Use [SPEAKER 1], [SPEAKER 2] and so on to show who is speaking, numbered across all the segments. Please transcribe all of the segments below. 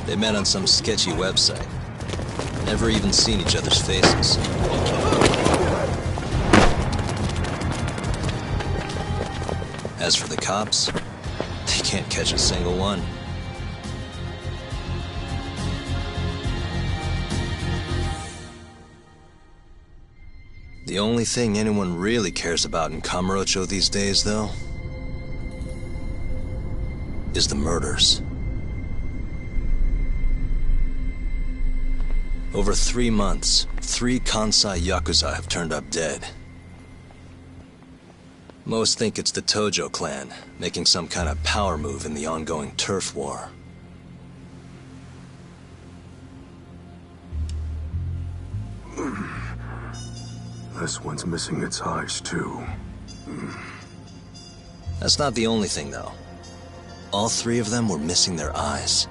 [SPEAKER 1] They met on some sketchy website. Never even seen each other's faces. As for the cops, they can't catch a single one. The only thing anyone really cares about in Kamurocho these days, though, is the murders. Over 3 months, 3 Kansai Yakuza have turned up dead. Most think it's the Tojo clan, making some kind of power move in the ongoing turf war.
[SPEAKER 2] This one's missing its eyes, too.
[SPEAKER 1] That's not the only thing, though. All 3 of them were missing their eyes.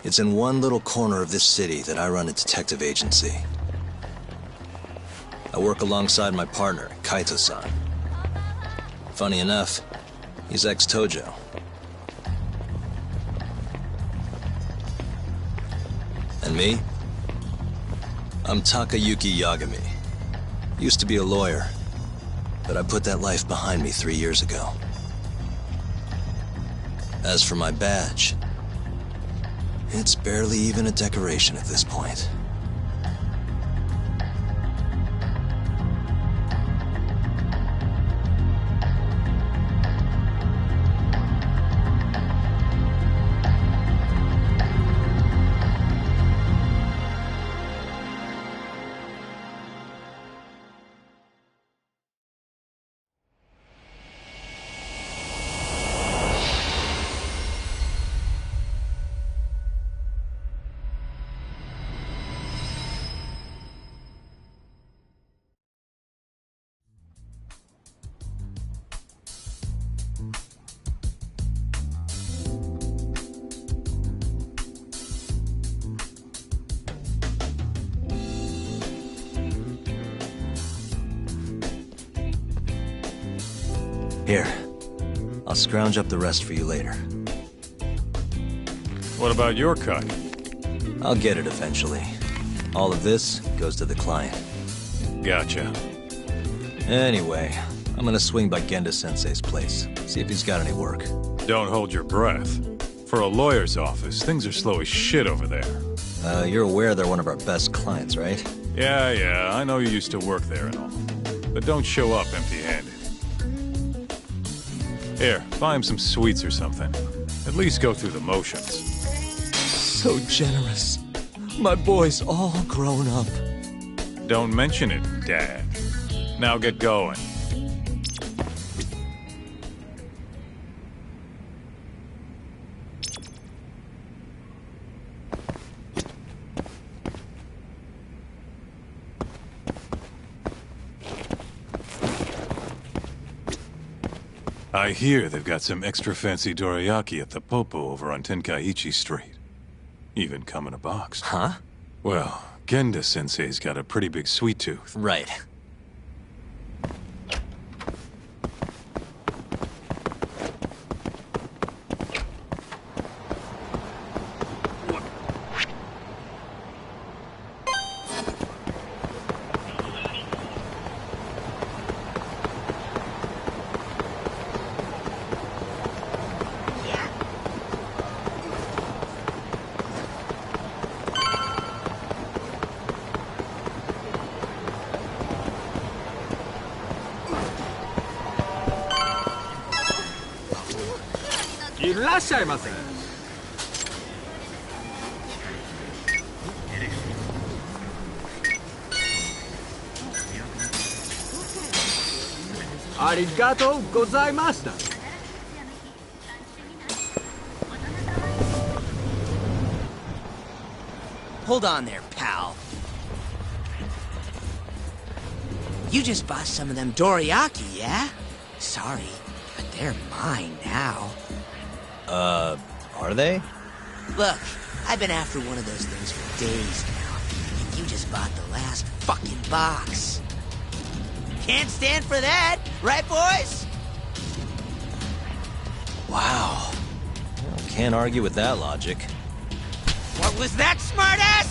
[SPEAKER 1] It's in one little corner of this city that I run a detective agency. I work alongside my partner, Kaito-san. Funny enough, he's ex-Tojo. And me? I'm Takayuki Yagami. Used to be a lawyer, but I put that life behind me 3 years ago. As for my badge, it's barely even a decoration at this point. Here, I'll scrounge up the rest for you later.
[SPEAKER 3] What about your cut?
[SPEAKER 1] I'll get it eventually. All of this goes to the client.
[SPEAKER 3] Gotcha.
[SPEAKER 1] Anyway, I'm gonna swing by Genda-sensei's place, see if he's got any work.
[SPEAKER 3] Don't hold your breath. For a lawyer's office, things are slow as shit over there.
[SPEAKER 1] You're aware they're one of our best clients, right?
[SPEAKER 3] Yeah, I know you used to work there and all. But don't show up empty-handed. Here, buy him some sweets or something. At least go through the motions.
[SPEAKER 1] So generous. My boy's all grown up.
[SPEAKER 3] Don't mention it, Dad. Now get going. I hear they've got some extra fancy dorayaki at the Popo over on Tenkaichi Street. Even come in a box.
[SPEAKER 1] Huh?
[SPEAKER 3] Well, Genda-sensei's got a pretty big sweet tooth.
[SPEAKER 1] Right.
[SPEAKER 4] Hold on there, pal. You just bought some of them dorayaki, yeah? Sorry, but they're mine now.
[SPEAKER 1] Are they?
[SPEAKER 4] Look, I've been after one of those things for days now, and you just bought the last fucking box. Can't stand for that, right, boys?
[SPEAKER 1] Wow. Can't argue with that logic.
[SPEAKER 4] What was that, smartass?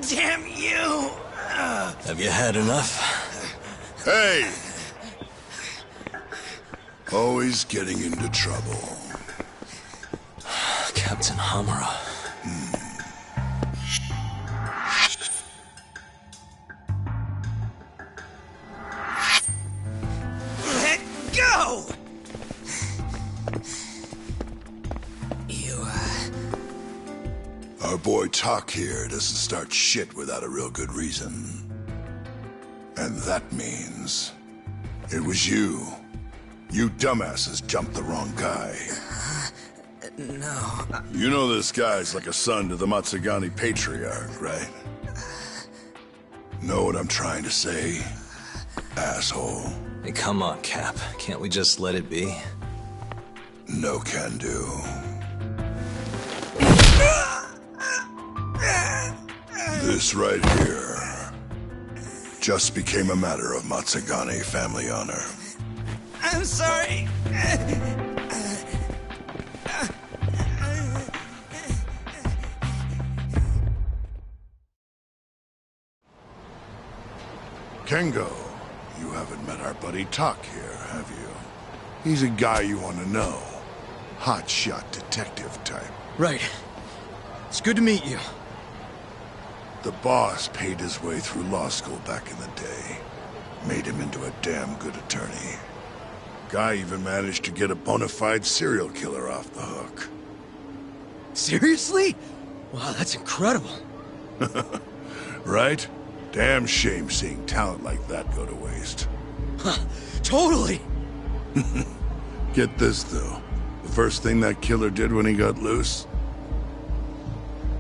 [SPEAKER 4] Damn you!
[SPEAKER 1] Have you had enough?
[SPEAKER 5] Hey! Always getting into trouble.
[SPEAKER 1] Captain Hamura.
[SPEAKER 4] Let go! You,
[SPEAKER 5] Our boy Talk here doesn't start shit without a real good reason. And that means... it was you. You dumbasses jumped the wrong guy.
[SPEAKER 4] No.
[SPEAKER 5] You know this guy's like a son to the Matsugani Patriarch, right? Know what I'm trying to say? Asshole.
[SPEAKER 1] Hey, come on, Cap. Can't we just let it be?
[SPEAKER 5] No can do. This right here just became a matter of Matsugani family honor.
[SPEAKER 4] I'm sorry.
[SPEAKER 5] Kengo, you haven't met our buddy Talk here, have you? He's a guy you want to know. Hotshot detective type.
[SPEAKER 6] Right. It's good to meet you.
[SPEAKER 5] The boss paid his way through law school back in the day. Made him into a damn good attorney. Guy even managed to get a bona fide serial killer off the hook.
[SPEAKER 6] Seriously? Wow, that's incredible.
[SPEAKER 5] Right? Damn shame seeing talent like that go to waste.
[SPEAKER 6] Huh, totally.
[SPEAKER 5] Get this, though. The first thing that killer did when he got loose?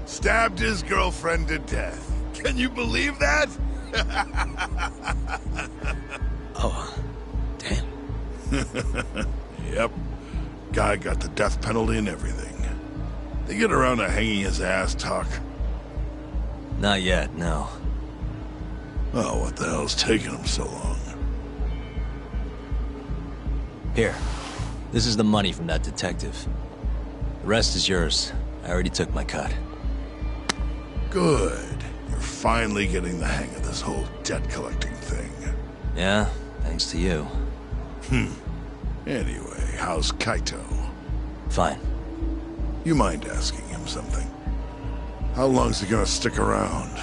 [SPEAKER 5] Stabbed his girlfriend to death. Can you believe that?
[SPEAKER 6] Oh, damn.
[SPEAKER 5] Yep. Guy got the death penalty and everything. They get around to hanging his ass, Talk.
[SPEAKER 1] Not yet, no.
[SPEAKER 5] Oh, what the hell's taking him so long?
[SPEAKER 1] Here. This is the money from that detective. The rest is yours. I already took my cut.
[SPEAKER 5] Good. You're finally getting the hang of this whole debt-collecting thing.
[SPEAKER 1] Yeah, thanks to you.
[SPEAKER 5] Anyway, how's Kaito?
[SPEAKER 1] Fine.
[SPEAKER 5] You mind asking him something? How long's he gonna stick around?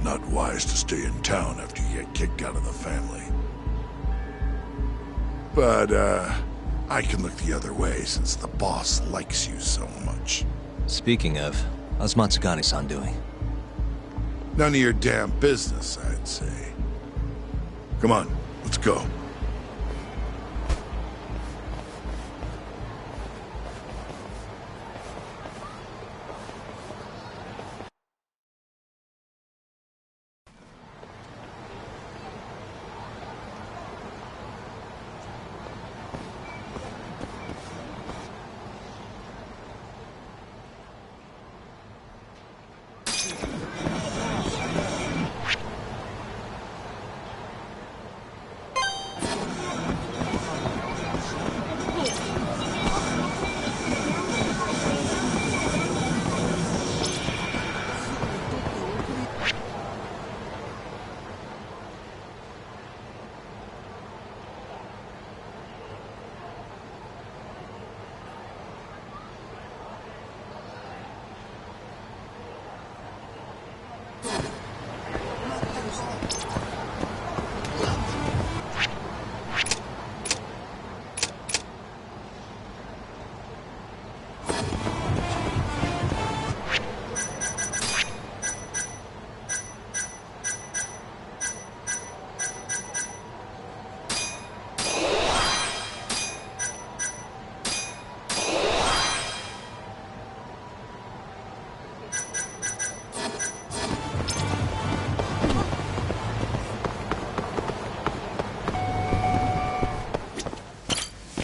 [SPEAKER 5] Not wise to stay in town after you get kicked out of the family. But, I can look the other way since the boss likes you so much.
[SPEAKER 1] Speaking of, how's Matsugani-san doing?
[SPEAKER 5] None of your damn business, I'd say. Come on, let's go.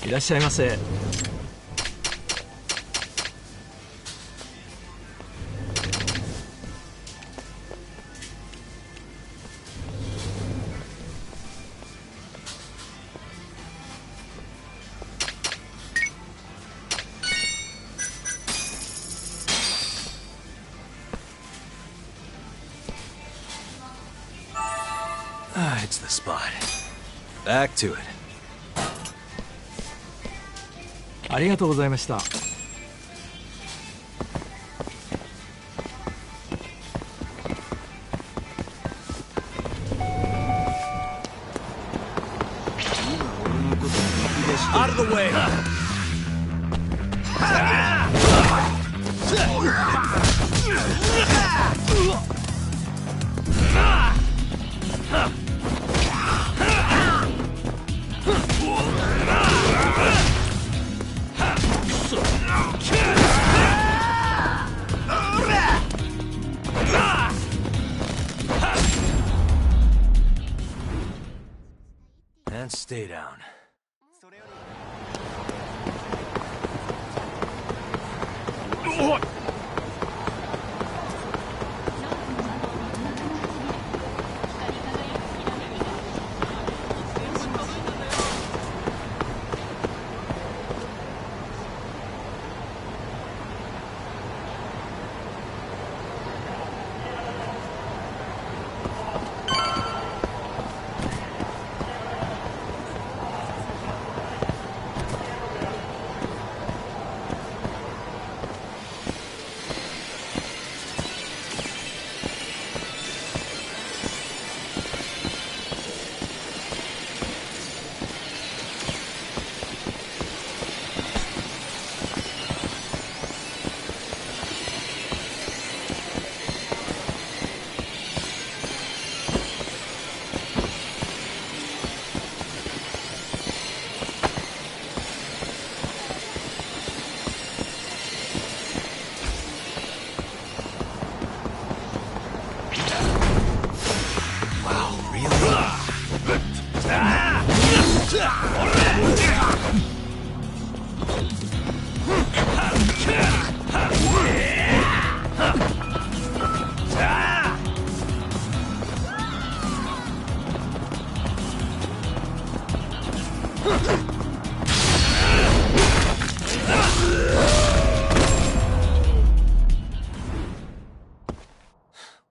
[SPEAKER 7] いらっしゃいませ。
[SPEAKER 1] Ah, it's the spot. Back to it.
[SPEAKER 7] ありがとうございました。
[SPEAKER 6] Out of the way!
[SPEAKER 1] And stay down.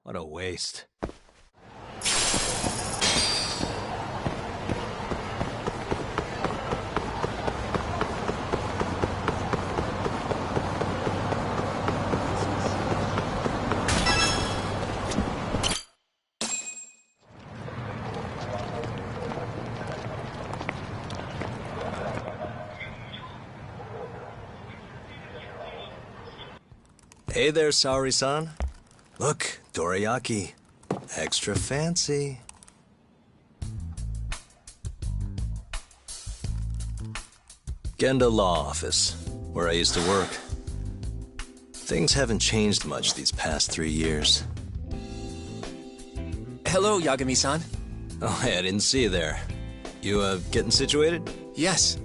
[SPEAKER 1] What a waste. Hey there, Saori-san. Look, dorayaki. Extra fancy. Genda Law Office, where I used to work. Things haven't changed much these past 3 years.
[SPEAKER 8] Hello, Yagami-san.
[SPEAKER 1] Oh, hey, I didn't see you there. You, getting situated?
[SPEAKER 8] Yes.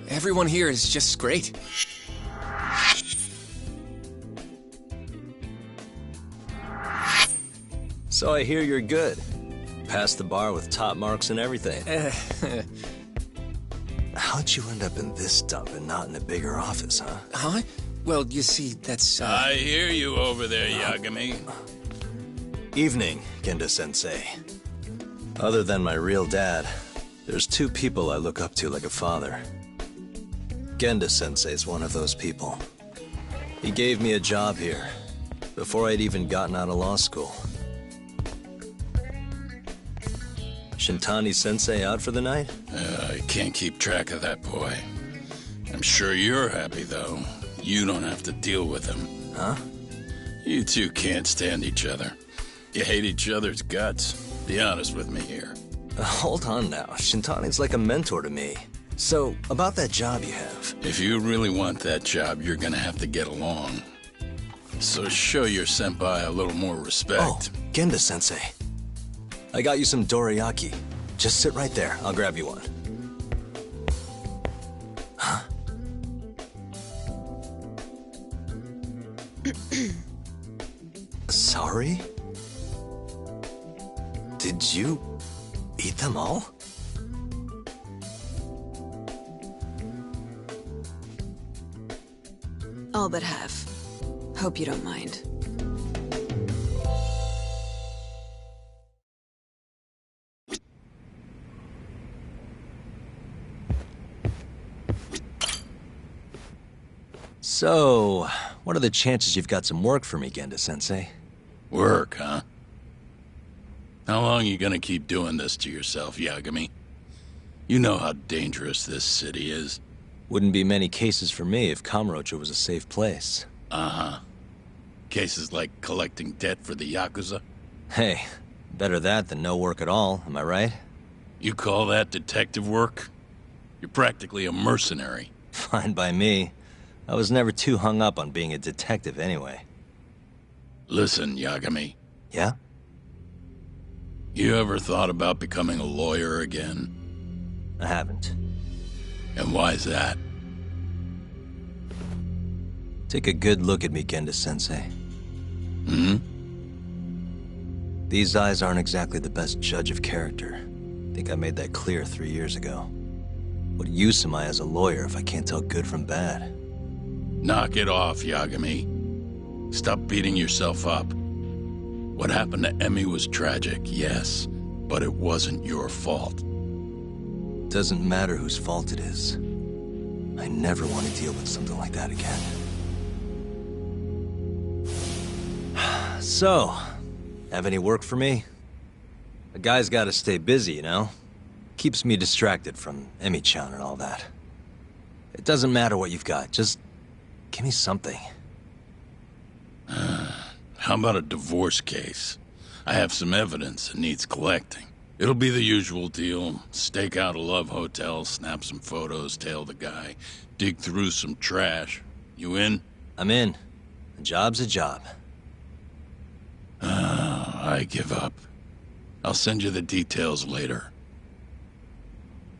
[SPEAKER 8] Everyone here is just great.
[SPEAKER 1] So I hear you're good. Passed the bar with top marks and everything. How'd you end up in this dump and not in a bigger office, huh?
[SPEAKER 8] Huh? Well, you see, that's,
[SPEAKER 9] I hear you over there, Yagami.
[SPEAKER 1] Evening, Genda-sensei. Other than my real dad, there's 2 people I look up to like a father. Genda-sensei's one of those people. He gave me a job here, before I'd even gotten out of law school. Shintani-sensei out for the night?
[SPEAKER 9] I can't keep track of that boy. I'm sure you're happy, though. You don't have to deal with him.
[SPEAKER 1] Huh?
[SPEAKER 9] You two can't stand each other. You hate each other's guts. Be honest with me here.
[SPEAKER 1] Hold on now. Shintani's like a mentor to me. So, about that job you have.
[SPEAKER 9] If you really want that job, you're gonna have to get along. So show your senpai a little more respect.
[SPEAKER 1] Oh, Genda-sensei. I got you some dorayaki. Just sit right there. I'll grab you one. Huh? Sorry? Did you eat them all?
[SPEAKER 10] All but half. Hope you don't mind.
[SPEAKER 1] So, what are the chances you've got some work for me, Genda-sensei?
[SPEAKER 9] Work, huh? How long you gonna keep doing this to yourself, Yagami? You know how dangerous this city is.
[SPEAKER 1] Wouldn't be many cases for me if Kamurocho was a safe place.
[SPEAKER 9] Uh-huh. Cases like collecting debt for the Yakuza?
[SPEAKER 1] Hey, better that than no work at all, am I right?
[SPEAKER 9] You call that detective work? You're practically a mercenary.
[SPEAKER 1] Fine by me. I was never too hung up on being a detective anyway.
[SPEAKER 9] Listen, Yagami.
[SPEAKER 1] Yeah?
[SPEAKER 9] You ever thought about becoming a lawyer again?
[SPEAKER 1] I haven't.
[SPEAKER 9] And why's that?
[SPEAKER 1] Take a good look at me, Genda-sensei.
[SPEAKER 9] Hmm?
[SPEAKER 1] These eyes aren't exactly the best judge of character. I think I made that clear 3 years ago. What use am I as a lawyer if I can't tell good from bad?
[SPEAKER 9] Knock it off, Yagami. Stop beating yourself up. What happened to Emmy was tragic, yes, but it wasn't your fault.
[SPEAKER 1] Doesn't matter whose fault it is. I never want to deal with something like that again. So, have any work for me? A guy's gotta stay busy, you know? Keeps me distracted from Emmy-chan and all that. It doesn't matter what you've got, just give me something.
[SPEAKER 9] How about a divorce case? I have some evidence that needs collecting. It'll be the usual deal. Stake out a love hotel, snap some photos, tail the guy, dig through some trash. You in?
[SPEAKER 1] I'm in. A job's a job.
[SPEAKER 9] I give up. I'll send you the details later.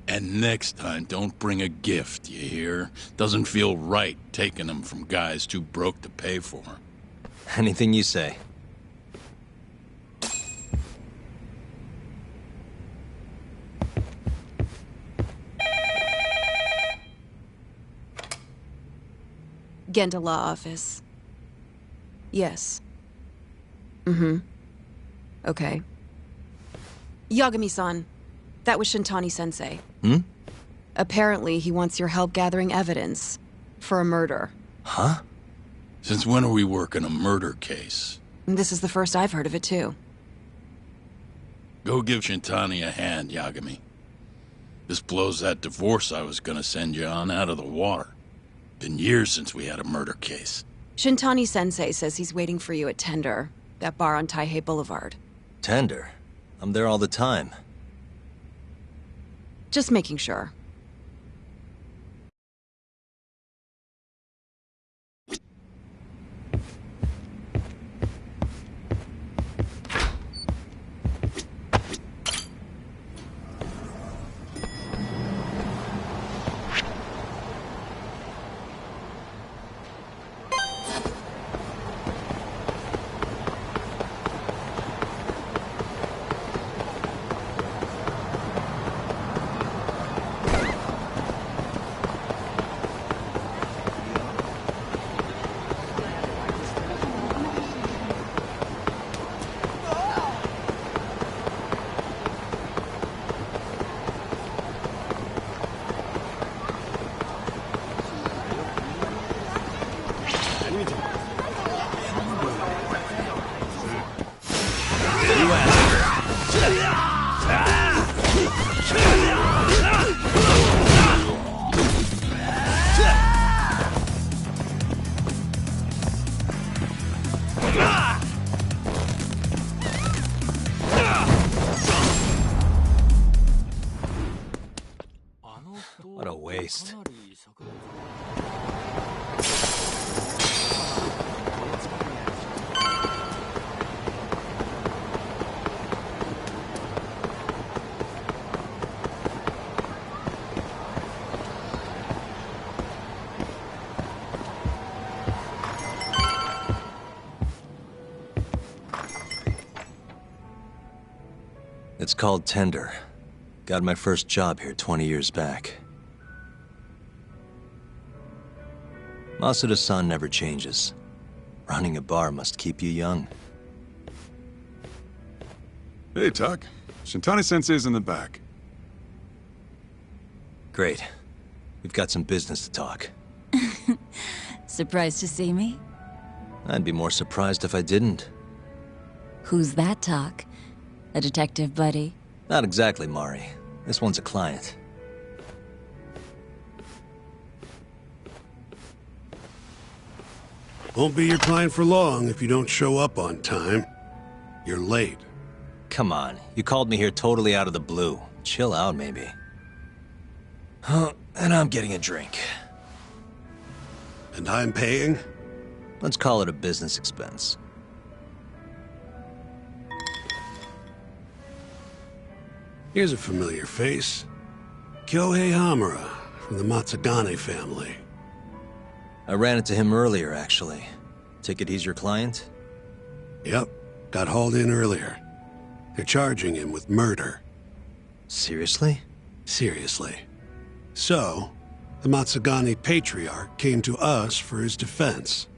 [SPEAKER 9] And next time, don't bring a gift, you hear? Doesn't feel right taking them from guys too broke to pay for them.
[SPEAKER 1] Anything you say.
[SPEAKER 10] Genda Law Office. Yes. Mm-hmm. Okay. Yagami-san, that was Shintani-sensei.
[SPEAKER 1] Hmm?
[SPEAKER 10] Apparently, he wants your help gathering evidence for a murder.
[SPEAKER 1] Huh?
[SPEAKER 9] Since when are we working a murder case?
[SPEAKER 10] This is the first I've heard of it, too.
[SPEAKER 9] Go give Shintani a hand, Yagami. This blows that divorce I was gonna send you on out of the water. Been years since we had a murder case.
[SPEAKER 10] Shintani-sensei says he's waiting for you at Tender, that bar on Taihei Boulevard.
[SPEAKER 1] Tender? I'm there all the time.
[SPEAKER 10] Just making sure.
[SPEAKER 1] What a waste. It's called Tender. Got my first job here 20 years back. Masuda-san never changes. Running a bar must keep you young.
[SPEAKER 11] Hey, Tuck. Shintani-sensei's in the back.
[SPEAKER 1] Great. We've got some business to talk.
[SPEAKER 12] Surprised to see me?
[SPEAKER 1] I'd be more surprised if I didn't.
[SPEAKER 12] Who's that, Talk? A detective buddy?
[SPEAKER 1] Not exactly, Mari. This one's a client.
[SPEAKER 2] Won't be your client for long if you don't show up on time. You're late.
[SPEAKER 1] Come on, you called me here totally out of the blue. Chill out, maybe. Huh, and I'm getting a drink.
[SPEAKER 2] And I'm paying?
[SPEAKER 1] Let's call it a business expense.
[SPEAKER 2] Here's a familiar face. Kyohei Hamura, from the Matsugane family.
[SPEAKER 1] I ran into him earlier, actually. Ticket he's your client?
[SPEAKER 2] Yep, got hauled in earlier. They're charging him with murder.
[SPEAKER 1] Seriously?
[SPEAKER 2] Seriously. So, the Matsugane patriarch came to us for his defense.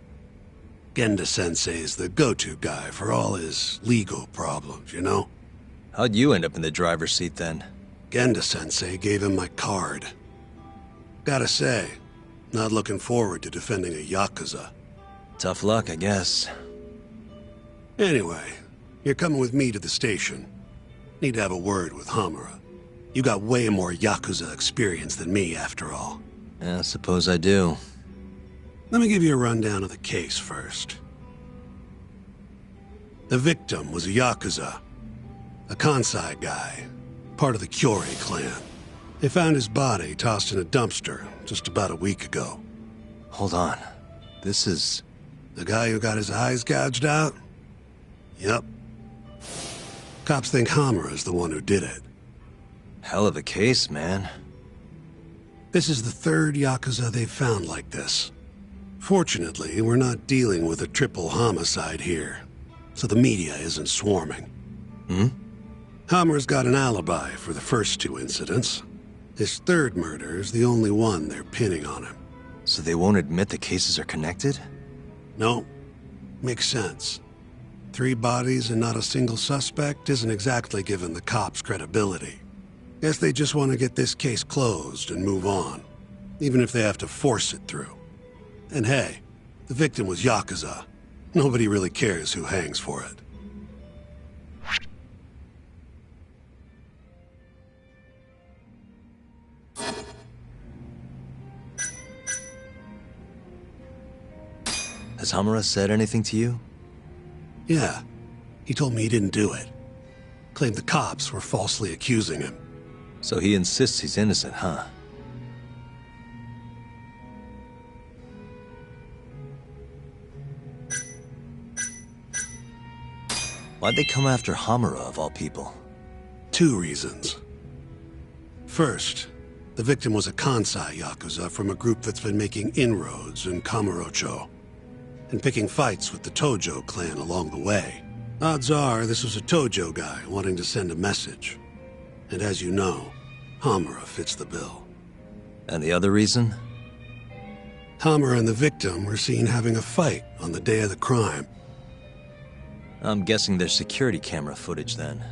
[SPEAKER 2] Genda-sensei's the go-to guy for all his legal problems, you know?
[SPEAKER 1] How'd you end up in the driver's seat then?
[SPEAKER 2] Genda-sensei gave him my card. Gotta say, not looking forward to defending a Yakuza.
[SPEAKER 1] Tough luck, I guess.
[SPEAKER 2] Anyway, you're coming with me to the station. Need to have a word with Hamura. You got way more Yakuza experience than me, after all.
[SPEAKER 1] Yeah, suppose I do.
[SPEAKER 2] Let me give you a rundown of the case first. The victim was a Yakuza. A Kansai guy, part of the Kyorei clan. They found his body tossed in a dumpster just about a week ago.
[SPEAKER 1] Hold on. This is...
[SPEAKER 2] The guy who got his eyes gouged out? Yep. Cops think Hamura's the one who did it.
[SPEAKER 1] Hell of a case, man.
[SPEAKER 2] This is the third Yakuza they've found like this. Fortunately, we're not dealing with a triple homicide here, so the media isn't swarming.
[SPEAKER 1] Hmm?
[SPEAKER 2] Hammer's got an alibi for the first two incidents. His third murder is the only one they're pinning on him.
[SPEAKER 1] So they won't admit the cases are connected?
[SPEAKER 2] No. Makes sense. 3 bodies and not a single suspect isn't exactly giving the cops credibility. Guess they just want to get this case closed and move on, even if they have to force it through. And hey, the victim was Yakuza. Nobody really cares who hangs for it.
[SPEAKER 1] Has Hamura said anything to you?
[SPEAKER 2] Yeah. He told me he didn't do it. Claimed the cops were falsely accusing him.
[SPEAKER 1] So he insists he's innocent, huh? Why'd they come after Hamura, of all people?
[SPEAKER 2] 2 reasons. First, the victim was a Kansai Yakuza from a group that's been making inroads in Kamurocho, and picking fights with the Tojo clan along the way. Odds are this was a Tojo guy wanting to send a message. And as you know, Hamura fits the bill.
[SPEAKER 1] And the other reason?
[SPEAKER 2] Hamura and the victim were seen having a fight on the day of the crime.
[SPEAKER 1] I'm guessing there's security camera footage then.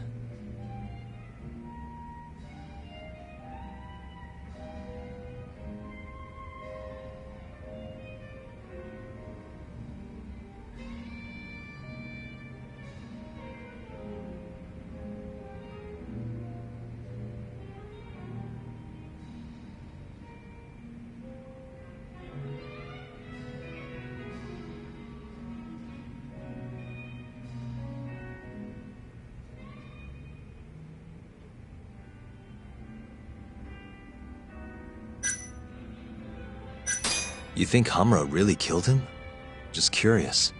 [SPEAKER 1] You think Hamura really killed him? Just curious.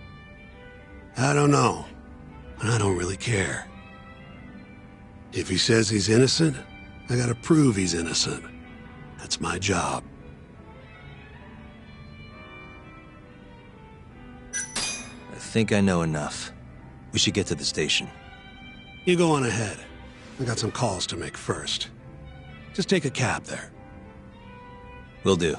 [SPEAKER 2] I don't know. And I don't really care. If he says he's innocent, I gotta prove he's innocent. That's my job.
[SPEAKER 1] I think I know enough. We should get to the station.
[SPEAKER 2] You go on ahead. I got some calls to make first. Just take a cab there.
[SPEAKER 1] Will do.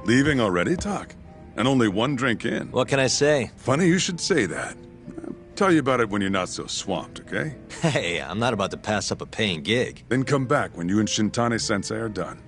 [SPEAKER 11] Leaving already, Talk? And only one drink in.
[SPEAKER 1] What can I say?
[SPEAKER 11] Funny you should say that. I'll tell you about it when you're not so swamped, okay?
[SPEAKER 1] Hey, I'm not about to pass up a paying gig.
[SPEAKER 11] Then come back when you and Shintani-sensei are done.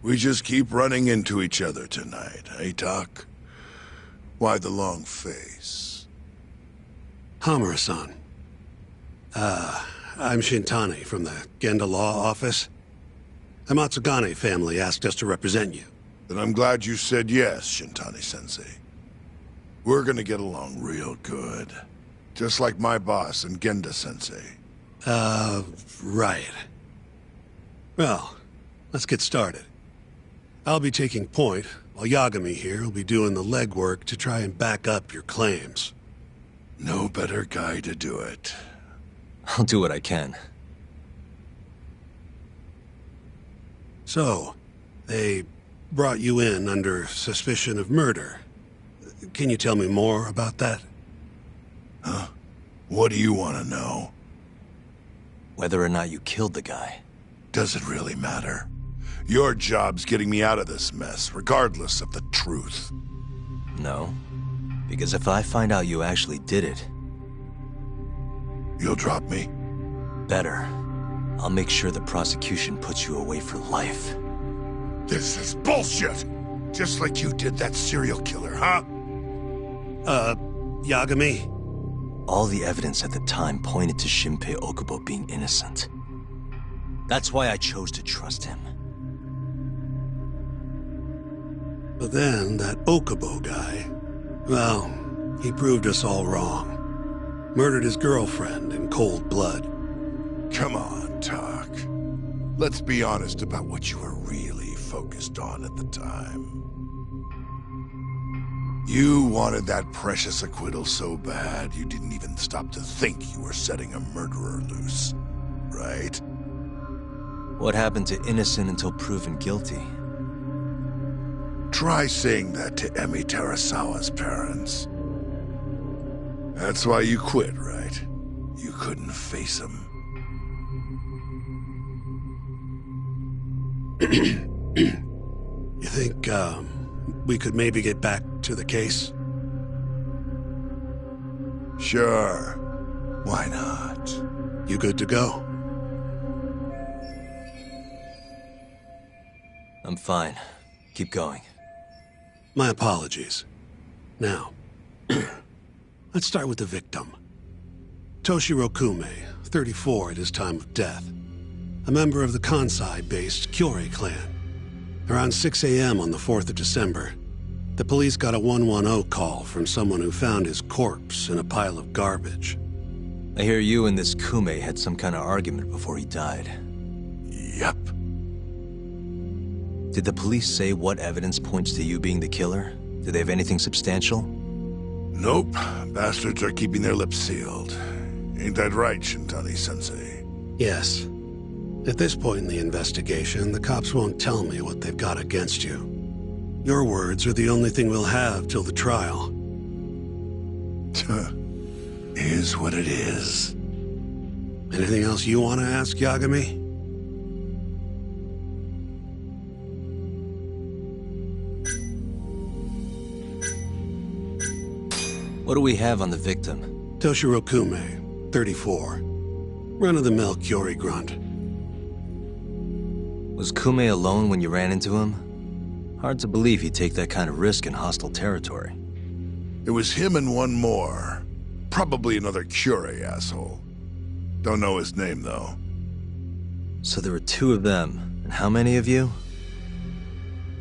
[SPEAKER 5] We just keep running into each other tonight, eh, Doc? Why the long face?
[SPEAKER 2] Hamura-san. I'm Shintani from the Genda Law Office. The Matsugane family asked us to represent you.
[SPEAKER 5] Then I'm glad you said yes, Shintani-sensei. We're gonna get along real good. Just like my boss and Genda-sensei.
[SPEAKER 2] Right. Well, let's get started. I'll be taking point, while Yagami here will be doing the legwork to try and back up your claims.
[SPEAKER 5] No better guy to do it.
[SPEAKER 1] I'll do what I can.
[SPEAKER 2] So, they brought you in under suspicion of murder. Can you tell me more about that?
[SPEAKER 5] Huh? What do you want to know?
[SPEAKER 1] Whether or not you killed the guy.
[SPEAKER 5] Does it really matter? Your job's getting me out of this mess, regardless of the truth.
[SPEAKER 1] No. Because if I find out you actually did it...
[SPEAKER 5] You'll drop me?
[SPEAKER 1] Better. I'll make sure the prosecution puts you away for life.
[SPEAKER 5] This is bullshit! Just like you did that serial killer, huh?
[SPEAKER 2] Yagami?
[SPEAKER 1] All the evidence at the time pointed to Shinpei Okubo being innocent. That's why I chose to trust him.
[SPEAKER 2] But then, that Okubo guy... Well, he proved us all wrong. Murdered his girlfriend in cold blood.
[SPEAKER 5] Come on, Talk. Let's be honest about what you were really focused on at the time. You wanted that precious acquittal so bad, you didn't even stop to think you were setting a murderer loose. Right?
[SPEAKER 1] What happened to innocent until proven guilty?
[SPEAKER 5] Try saying that to Emi Terasawa's parents. That's why you quit, right? You couldn't face him.
[SPEAKER 2] You think, we could maybe get back to the case?
[SPEAKER 5] Sure. Why not?
[SPEAKER 2] You good to go?
[SPEAKER 1] I'm fine. Keep going.
[SPEAKER 2] My apologies. Now, let's start with the victim. Toshiro Kume, 34 at his time of death. A member of the Kansai-based Kyorei clan. Around 6 a.m. on the 4th of December, the police got a 110 call from someone who found his corpse in a pile of garbage.
[SPEAKER 1] I hear you and this Kume had some kind of argument before he died.
[SPEAKER 5] Yep.
[SPEAKER 1] Did the police say what evidence points to you being the killer? Do they have anything substantial?
[SPEAKER 5] Nope. Bastards are keeping their lips sealed. Ain't that right, Shintani-sensei?
[SPEAKER 2] Yes. At this point in the investigation, the cops won't tell me what they've got against you. Your words are the only thing we'll have till the trial.
[SPEAKER 5] Is what it is.
[SPEAKER 2] Anything else you want to ask, Yagami?
[SPEAKER 1] What do we have on the victim?
[SPEAKER 2] Toshiro Kume, 34. Run-of-the-mill Kyorei grunt.
[SPEAKER 1] Was Kume alone when you ran into him? Hard to believe he'd take that kind of risk in hostile territory.
[SPEAKER 5] It was him and one more. Probably another Kyorei asshole. Don't know his name, though.
[SPEAKER 1] So there were 2 of them. And how many of you?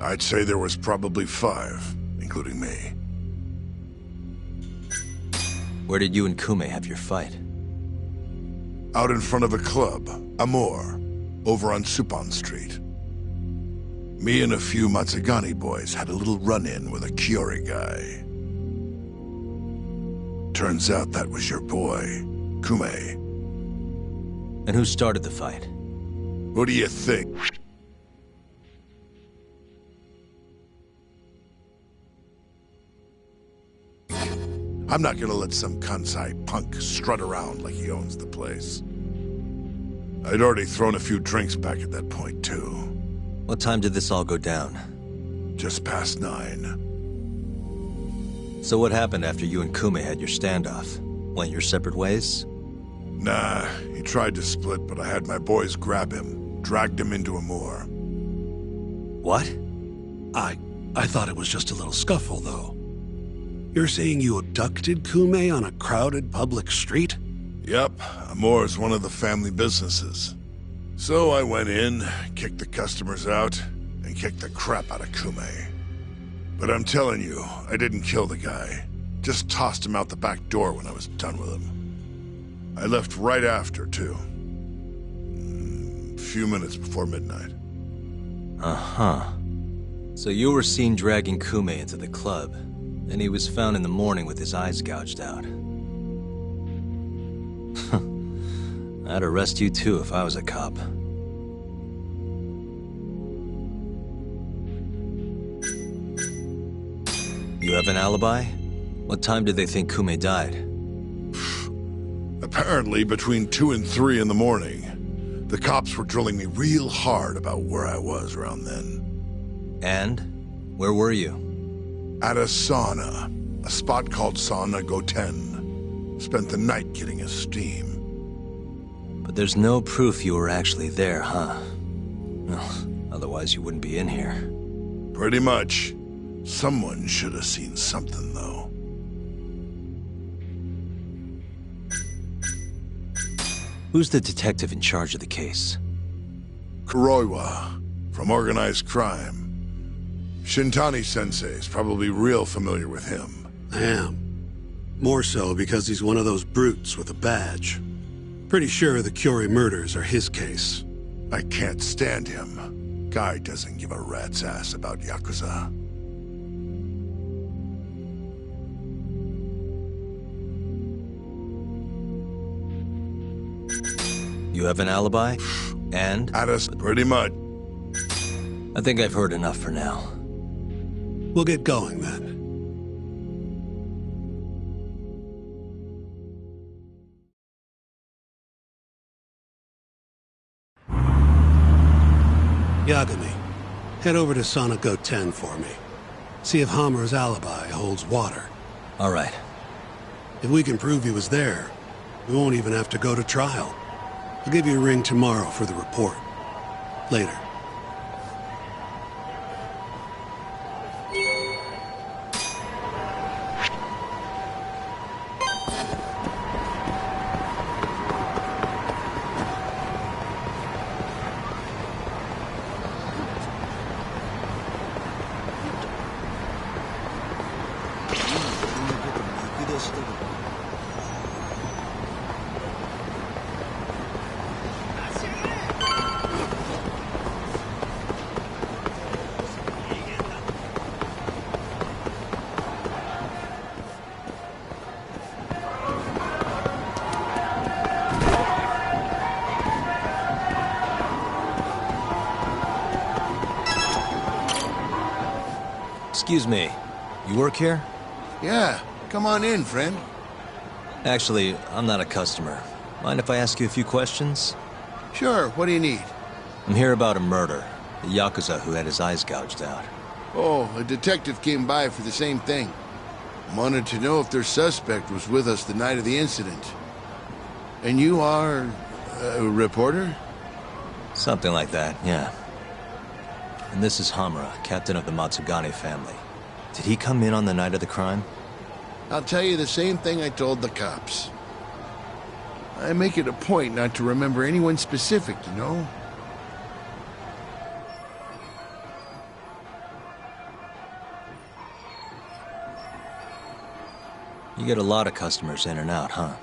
[SPEAKER 5] I'd say there was probably 5, including me.
[SPEAKER 1] Where did you and Kume have your fight?
[SPEAKER 5] Out in front of a club, Amor, over on Supon Street. Me and a few Matsugani boys had a little run-in with a Kyorei guy. Turns out that was your boy, Kume.
[SPEAKER 1] And who started the fight?
[SPEAKER 5] What do you think? I'm not gonna let some Kansai punk strut around like he owns the place. I'd already thrown a few drinks back at that point, too.
[SPEAKER 1] What time did this all go down?
[SPEAKER 5] Just past 9.
[SPEAKER 1] So what happened after you and Kume had your standoff? Went your separate ways?
[SPEAKER 5] Nah, he tried to split, but I had my boys grab him, dragged him into a moor.
[SPEAKER 1] What?
[SPEAKER 2] I thought it was just a little scuffle, though. You're saying you abducted Kume on a crowded public street?
[SPEAKER 5] Yep, Amor's one of the family businesses. So I went in, kicked the customers out, and kicked the crap out of Kume. But I'm telling you, I didn't kill the guy. Just tossed him out the back door when I was done with him. I left right after, too. A few minutes before midnight.
[SPEAKER 1] Uh-huh. So you were seen dragging Kume into the club, and he was found in the morning with his eyes gouged out. I'd arrest you too if I was a cop. You have an alibi? What time did they think Kume died?
[SPEAKER 5] Apparently between 2 and 3 in the morning. The cops were drilling me real hard about where I was around then.
[SPEAKER 1] And? Where were you?
[SPEAKER 5] At a sauna. A spot called Sauna Goten. Spent the night getting a steam.
[SPEAKER 1] But there's no proof you were actually there, huh? Well, otherwise you wouldn't be in here.
[SPEAKER 5] Pretty much. Someone should have seen something, though.
[SPEAKER 1] Who's the detective in charge of the case?
[SPEAKER 5] Kuroiwa, from organized crime. Shintani-sensei is probably real familiar with him.
[SPEAKER 2] I am. More so because he's one of those brutes with a badge. Pretty sure the Kyorei murders are his case.
[SPEAKER 5] I can't stand him. Guy doesn't give a rat's ass about Yakuza.
[SPEAKER 1] You have an alibi? And?
[SPEAKER 5] At us, pretty much.
[SPEAKER 1] I think I've heard enough for now.
[SPEAKER 2] We'll get going then. Yagami, head over to Sonico 10 for me. See if Hammer's alibi holds water.
[SPEAKER 1] All right.
[SPEAKER 2] If we can prove he was there, we won't even have to go to trial. I'll give you a ring tomorrow for the report. Later.
[SPEAKER 1] Excuse me, you work here?
[SPEAKER 5] Yeah, come on in, friend.
[SPEAKER 1] Actually, I'm not a customer. Mind if I ask you a few questions?
[SPEAKER 5] Sure, what do you need?
[SPEAKER 1] I'm here about a murder. The Yakuza who had his eyes gouged out.
[SPEAKER 5] Oh, a detective came by for the same thing. Wanted to know if their suspect was with us the night of the incident. And you are a reporter?
[SPEAKER 1] Something like that, yeah. And this is Hamura, captain of the Matsugane family. Did he come in on the night of the crime?
[SPEAKER 5] I'll tell you the same thing I told the cops. I make it a point not to remember anyone specific, you know?
[SPEAKER 1] You get a lot of customers in and out, huh?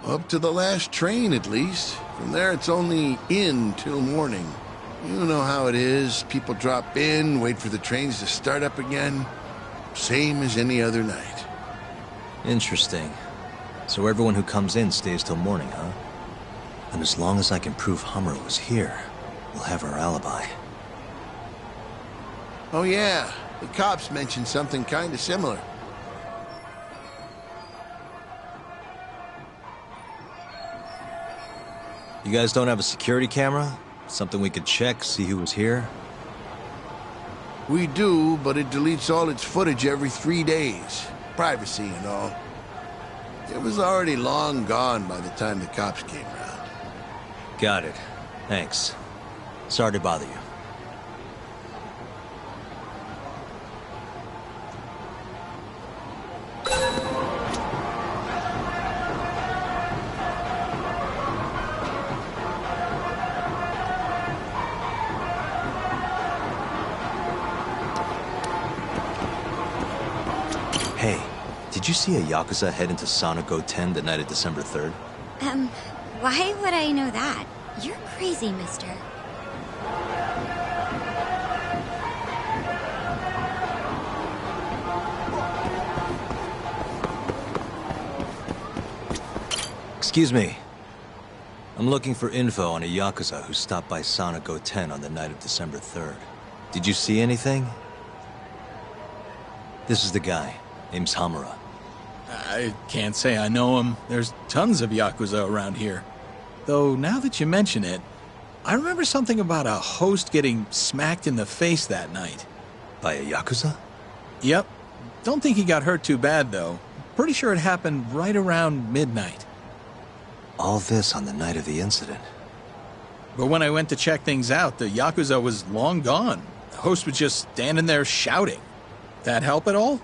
[SPEAKER 5] Up to the last train, at least. From there, it's only in till morning. You know how it is. People drop in, wait for the trains to start up again. Same as any other night.
[SPEAKER 1] Interesting. So everyone who comes in stays till morning, huh? And as long as I can prove Hamura was here, we'll have our alibi.
[SPEAKER 5] Oh yeah, the cops mentioned something kind of similar.
[SPEAKER 1] You guys don't have a security camera? Something we could check, see who was here?
[SPEAKER 5] We do, but it deletes all its footage every 3 days. Privacy and all. It was already long gone by the time the cops came around.
[SPEAKER 1] Got it. Thanks. Sorry to bother you. Hey, did you see a Yakuza head into Sonico 10 the night of December 3rd?
[SPEAKER 13] Why would I know that? You're crazy, mister.
[SPEAKER 1] Excuse me. I'm looking for info on a Yakuza who stopped by Sonico 10 on the night of December 3rd. Did you see anything? This is the guy. Name's Hamura.
[SPEAKER 14] I can't say I know him. There's tons of Yakuza around here. Though, now that you mention it, I remember something about a host getting smacked in the face that night.
[SPEAKER 1] By a Yakuza?
[SPEAKER 14] Yep. Don't think he got hurt too bad, though. Pretty sure it happened right around midnight.
[SPEAKER 1] All this on the night of the incident.
[SPEAKER 14] But when I went to check things out, the Yakuza was long gone. The host was just standing there shouting. That help at all?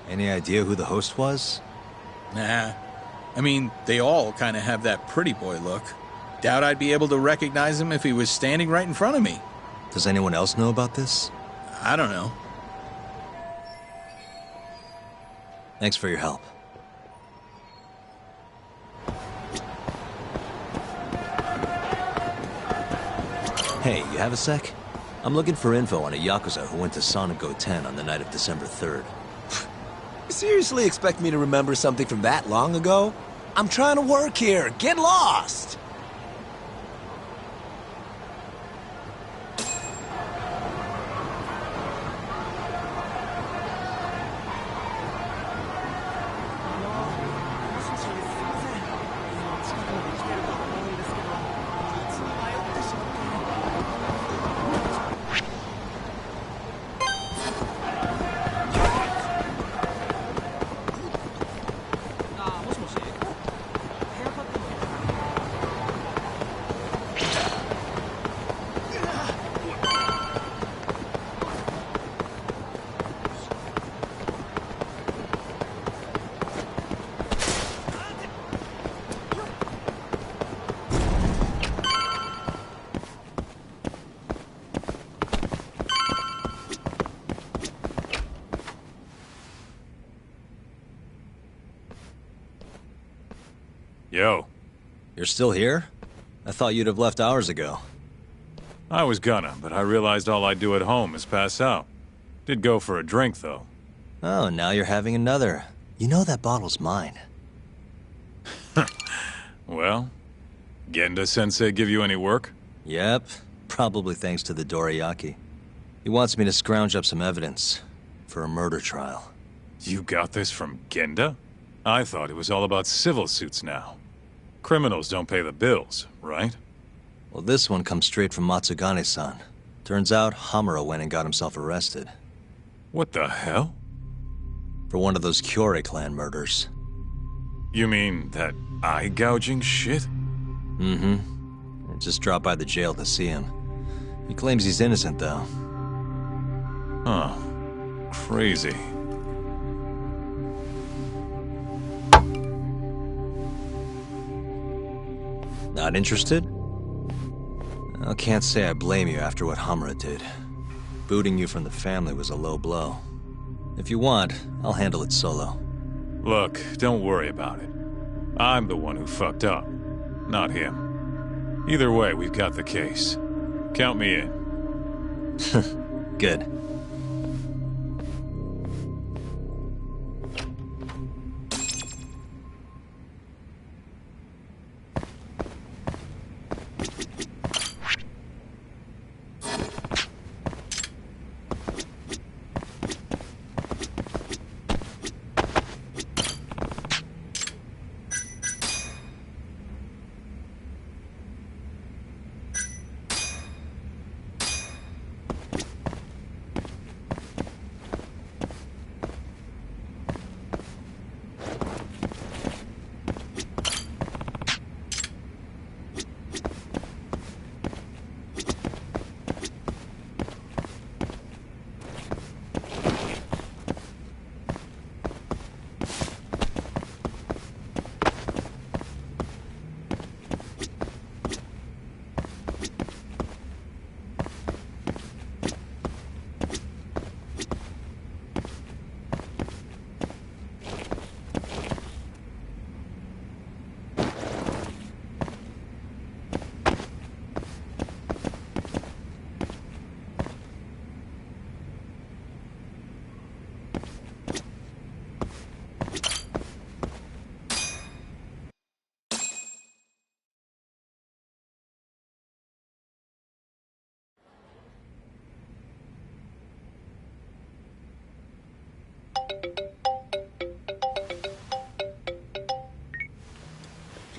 [SPEAKER 1] Any idea who the host was?
[SPEAKER 14] Nah. I mean, they all kind of have that pretty boy look. Doubt I'd be able to recognize him if he was standing right in front of me.
[SPEAKER 1] Does anyone else know about this?
[SPEAKER 14] I don't know.
[SPEAKER 1] Thanks for your help. Hey, you have a sec? I'm looking for info on a Yakuza who went to Sonico 10 on the night of December 3rd.
[SPEAKER 6] You seriously expect me to remember something from that long ago? I'm trying to work here. Get lost!
[SPEAKER 3] Yo.
[SPEAKER 1] You're still here? I thought you'd have left hours ago.
[SPEAKER 3] I was gonna, but I realized all I do at home is pass out. Did go for a drink, though.
[SPEAKER 1] Oh, now you're having another. You know that bottle's mine.
[SPEAKER 3] Well, Genda-sensei give you any work?
[SPEAKER 1] Yep, probably thanks to the Dorayaki. He wants me to scrounge up some evidence for a murder trial.
[SPEAKER 3] You got this from Genda? I thought it was all about civil suits now. Criminals don't pay the bills, right?
[SPEAKER 1] Well, this one comes straight from Matsugane-san. Turns out Hamura went and got himself arrested.
[SPEAKER 3] What the hell?
[SPEAKER 1] For one of those Kyorei clan murders.
[SPEAKER 3] You mean that eye-gouging shit?
[SPEAKER 1] Mm-hmm. I just dropped by the jail to see him. He claims he's innocent, though.
[SPEAKER 3] Huh. Crazy.
[SPEAKER 1] Not interested? I can't say I blame you after what Hamura did. Booting you from the family was a low blow. If you want, I'll handle it solo.
[SPEAKER 3] Look, don't worry about it. I'm the one who fucked up, not him. Either way, we've got the case. Count me in.
[SPEAKER 1] Good.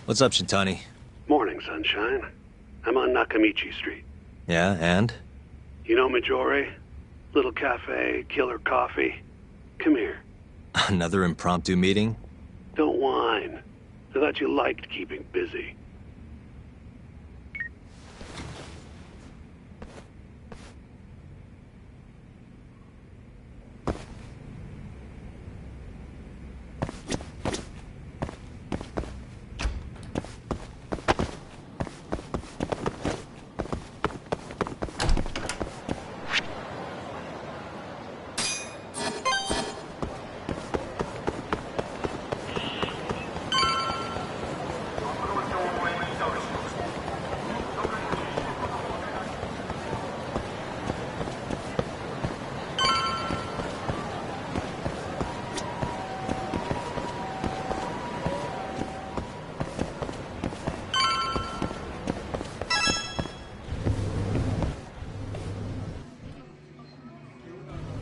[SPEAKER 1] What's up, Shintani?
[SPEAKER 2] Morning, sunshine. I'm on Nakamichi Street.
[SPEAKER 1] Yeah, and?
[SPEAKER 2] You know Majore? Little cafe, killer coffee. Come here.
[SPEAKER 1] Another impromptu meeting?
[SPEAKER 2] Don't whine. I thought you liked keeping busy.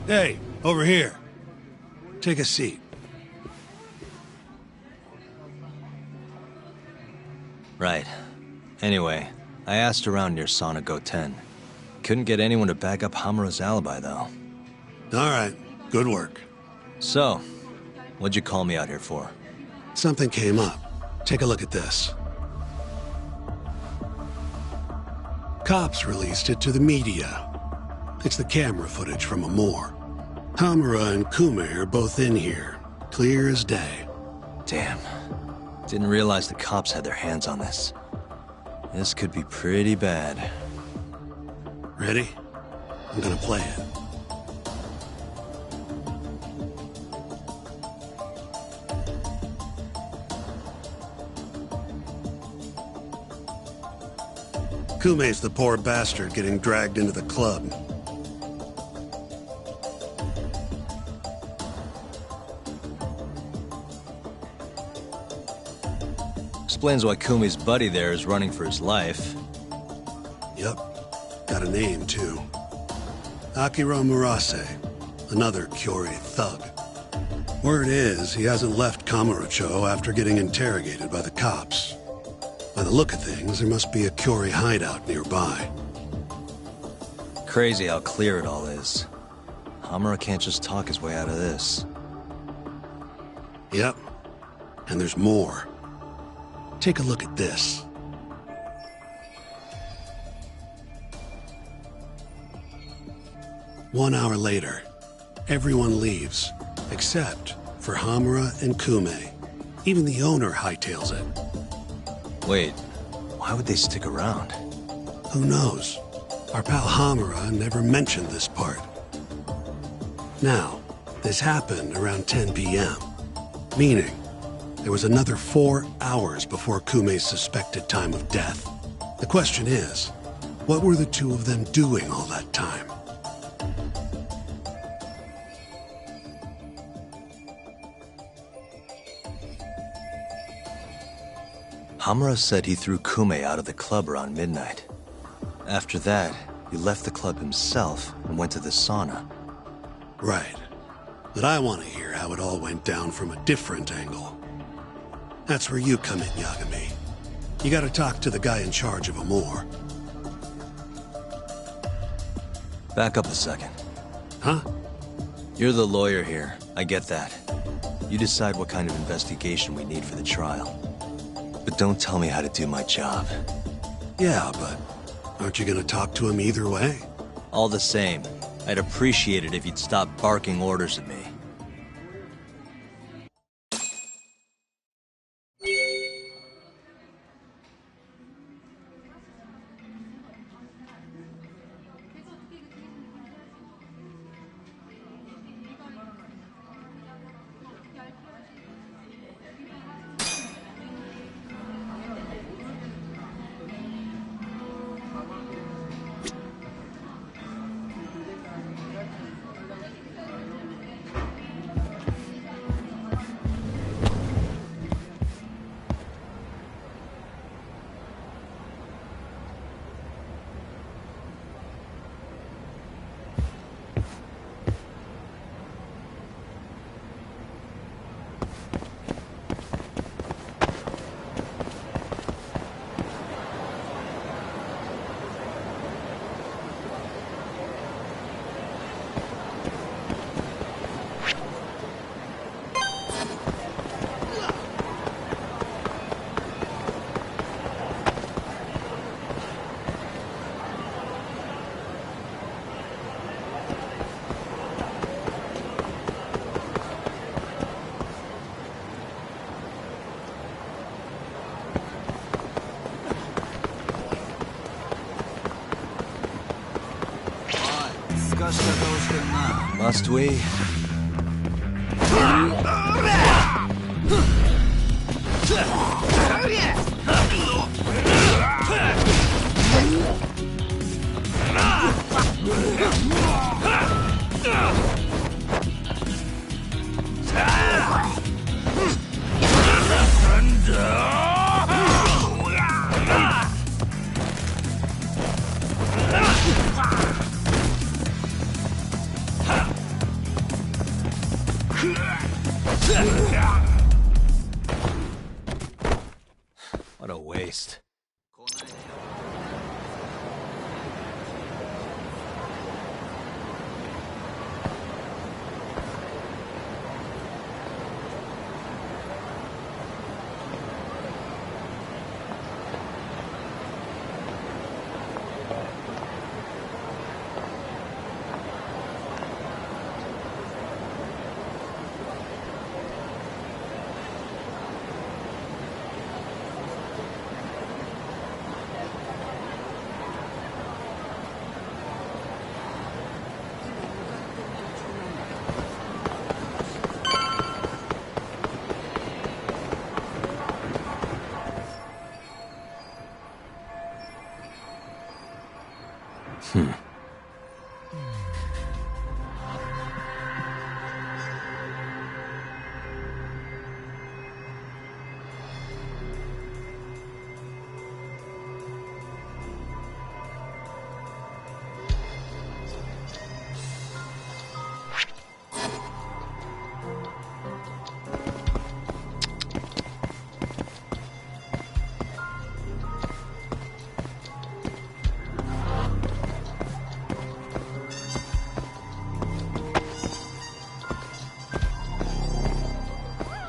[SPEAKER 2] Hey, over here. Take a seat.
[SPEAKER 1] Right. Anyway, I asked around near Sonic 10. Couldn't get anyone to back up Hamura's alibi, though.
[SPEAKER 2] All right, good work.
[SPEAKER 1] So, what'd you call me out here for?
[SPEAKER 2] Something came up. Take a look at this. Cops released it to the media. It's the camera footage from a moor. Hamura and Kume are both in here, clear as day.
[SPEAKER 1] Damn. Didn't realize the cops had their hands on this. This could be pretty bad.
[SPEAKER 2] Ready? I'm gonna play it. Kume's the poor bastard getting dragged into the club.
[SPEAKER 1] Explains why Kume's buddy there is running for his life.
[SPEAKER 2] Yep. Got a name, too. Akira Murase, another Kyori thug. Word is, he hasn't left Kamurocho after getting interrogated by the cops. By the look of things, there must be a Kyori hideout nearby.
[SPEAKER 1] Crazy how clear it all is. Hamura can't just talk his way out of this.
[SPEAKER 2] Yep. And there's more. Take a look at this. One hour later, everyone leaves, except for Hamura and Kume. Even the owner hightails it.
[SPEAKER 1] Wait, why would they stick around?
[SPEAKER 2] Who knows? Our pal Hamura never mentioned this part. Now, this happened around 10 p.m., meaning there was another 4 hours before Kume's suspected time of death. The question is, what were the two of them doing all that time?
[SPEAKER 1] Hamura said he threw Kume out of the club around midnight. After that, he left the club himself and went to the sauna.
[SPEAKER 2] Right. But I want to hear how it all went down from a different angle. That's where you come in, Yagami. You gotta talk to the guy in charge of Amor.
[SPEAKER 1] Back up a second.
[SPEAKER 2] Huh?
[SPEAKER 1] You're the lawyer here. I get that. You decide what kind of investigation we need for the trial. But don't tell me how to do my job.
[SPEAKER 2] Yeah, but aren't you gonna talk to him either way?
[SPEAKER 1] All the same, I'd appreciate it if you'd stop barking orders at me. Must we? What a waste.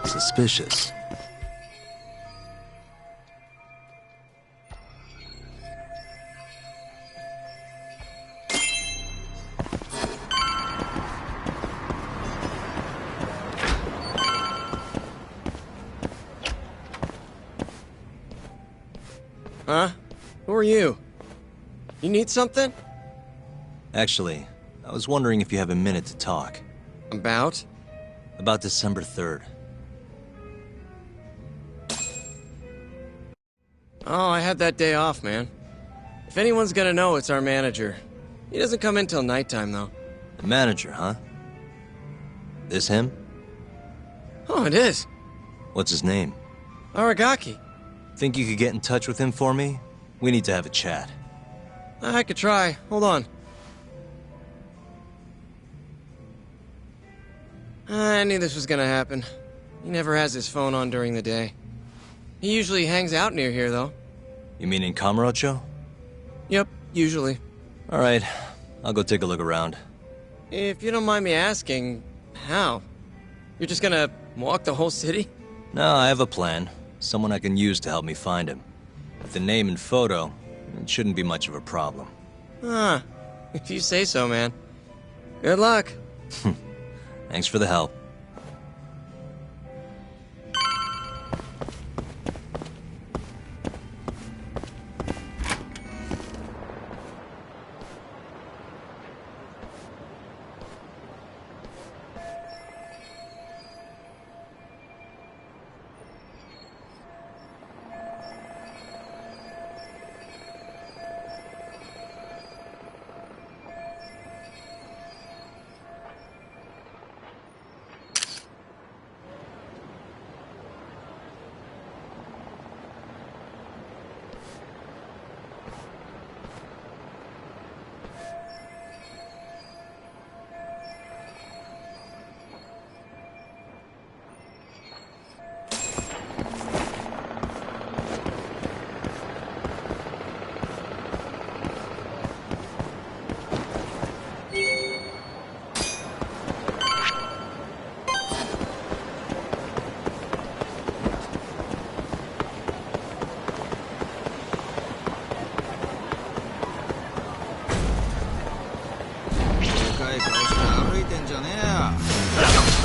[SPEAKER 1] Suspicious.
[SPEAKER 15] Huh? Who are you? You need something?
[SPEAKER 1] Actually, I was wondering if you have a minute to talk.
[SPEAKER 15] About?
[SPEAKER 1] About December 3rd.
[SPEAKER 15] Oh, I had that day off, man. If anyone's gonna know, it's our manager. He doesn't come in till nighttime, though.
[SPEAKER 1] The manager, huh? This him?
[SPEAKER 15] Oh, it is.
[SPEAKER 1] What's his name?
[SPEAKER 15] Aragaki.
[SPEAKER 1] Think you could get in touch with him for me? We need to have a chat.
[SPEAKER 15] I could try. Hold on. I knew this was gonna happen. He never has his phone on during the day. He usually hangs out near here, though.
[SPEAKER 1] You mean in Kamurocho?
[SPEAKER 15] Yep, usually.
[SPEAKER 1] Alright, I'll go take a look around.
[SPEAKER 15] If you don't mind me asking, how? You're just gonna walk the whole city?
[SPEAKER 1] No, I have a plan. Someone I can use to help me find him. With the name and photo, it shouldn't be much of a problem.
[SPEAKER 15] Ah, if you say so, man. Good luck.
[SPEAKER 1] Thanks for the help.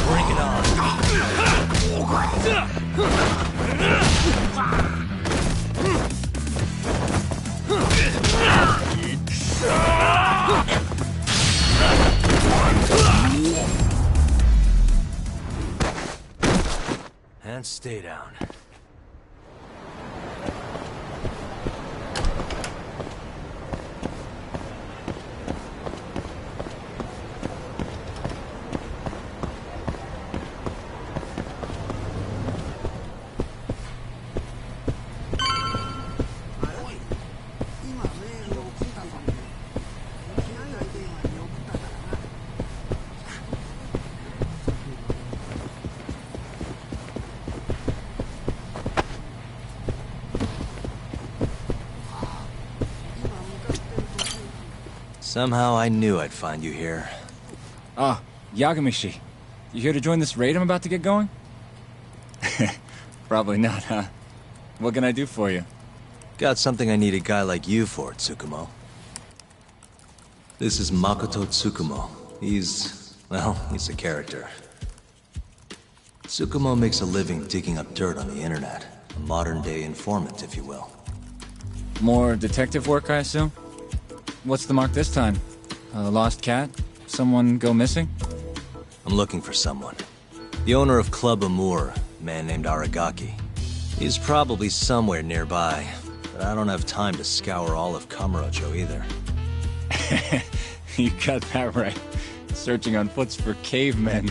[SPEAKER 1] Bring it on. And stay down. Somehow I knew I'd find you here.
[SPEAKER 16] Ah, Yagami-shi. You here to join this raid I'm about to get going? Probably not, huh? What can I do for you?
[SPEAKER 1] Got something I need a guy like you for, Tsukumo. This is Makoto Tsukumo. He's a character. Tsukumo makes a living digging up dirt on the internet. A modern-day informant, if you will.
[SPEAKER 16] More detective work, I assume? What's the mark this time? A lost cat? Someone go missing?
[SPEAKER 1] I'm looking for someone. The owner of Club Amour, a man named Aragaki. He's probably somewhere nearby, but I don't have time to scour all of Kamurocho either.
[SPEAKER 16] You got that right. Searching on foots for cavemen.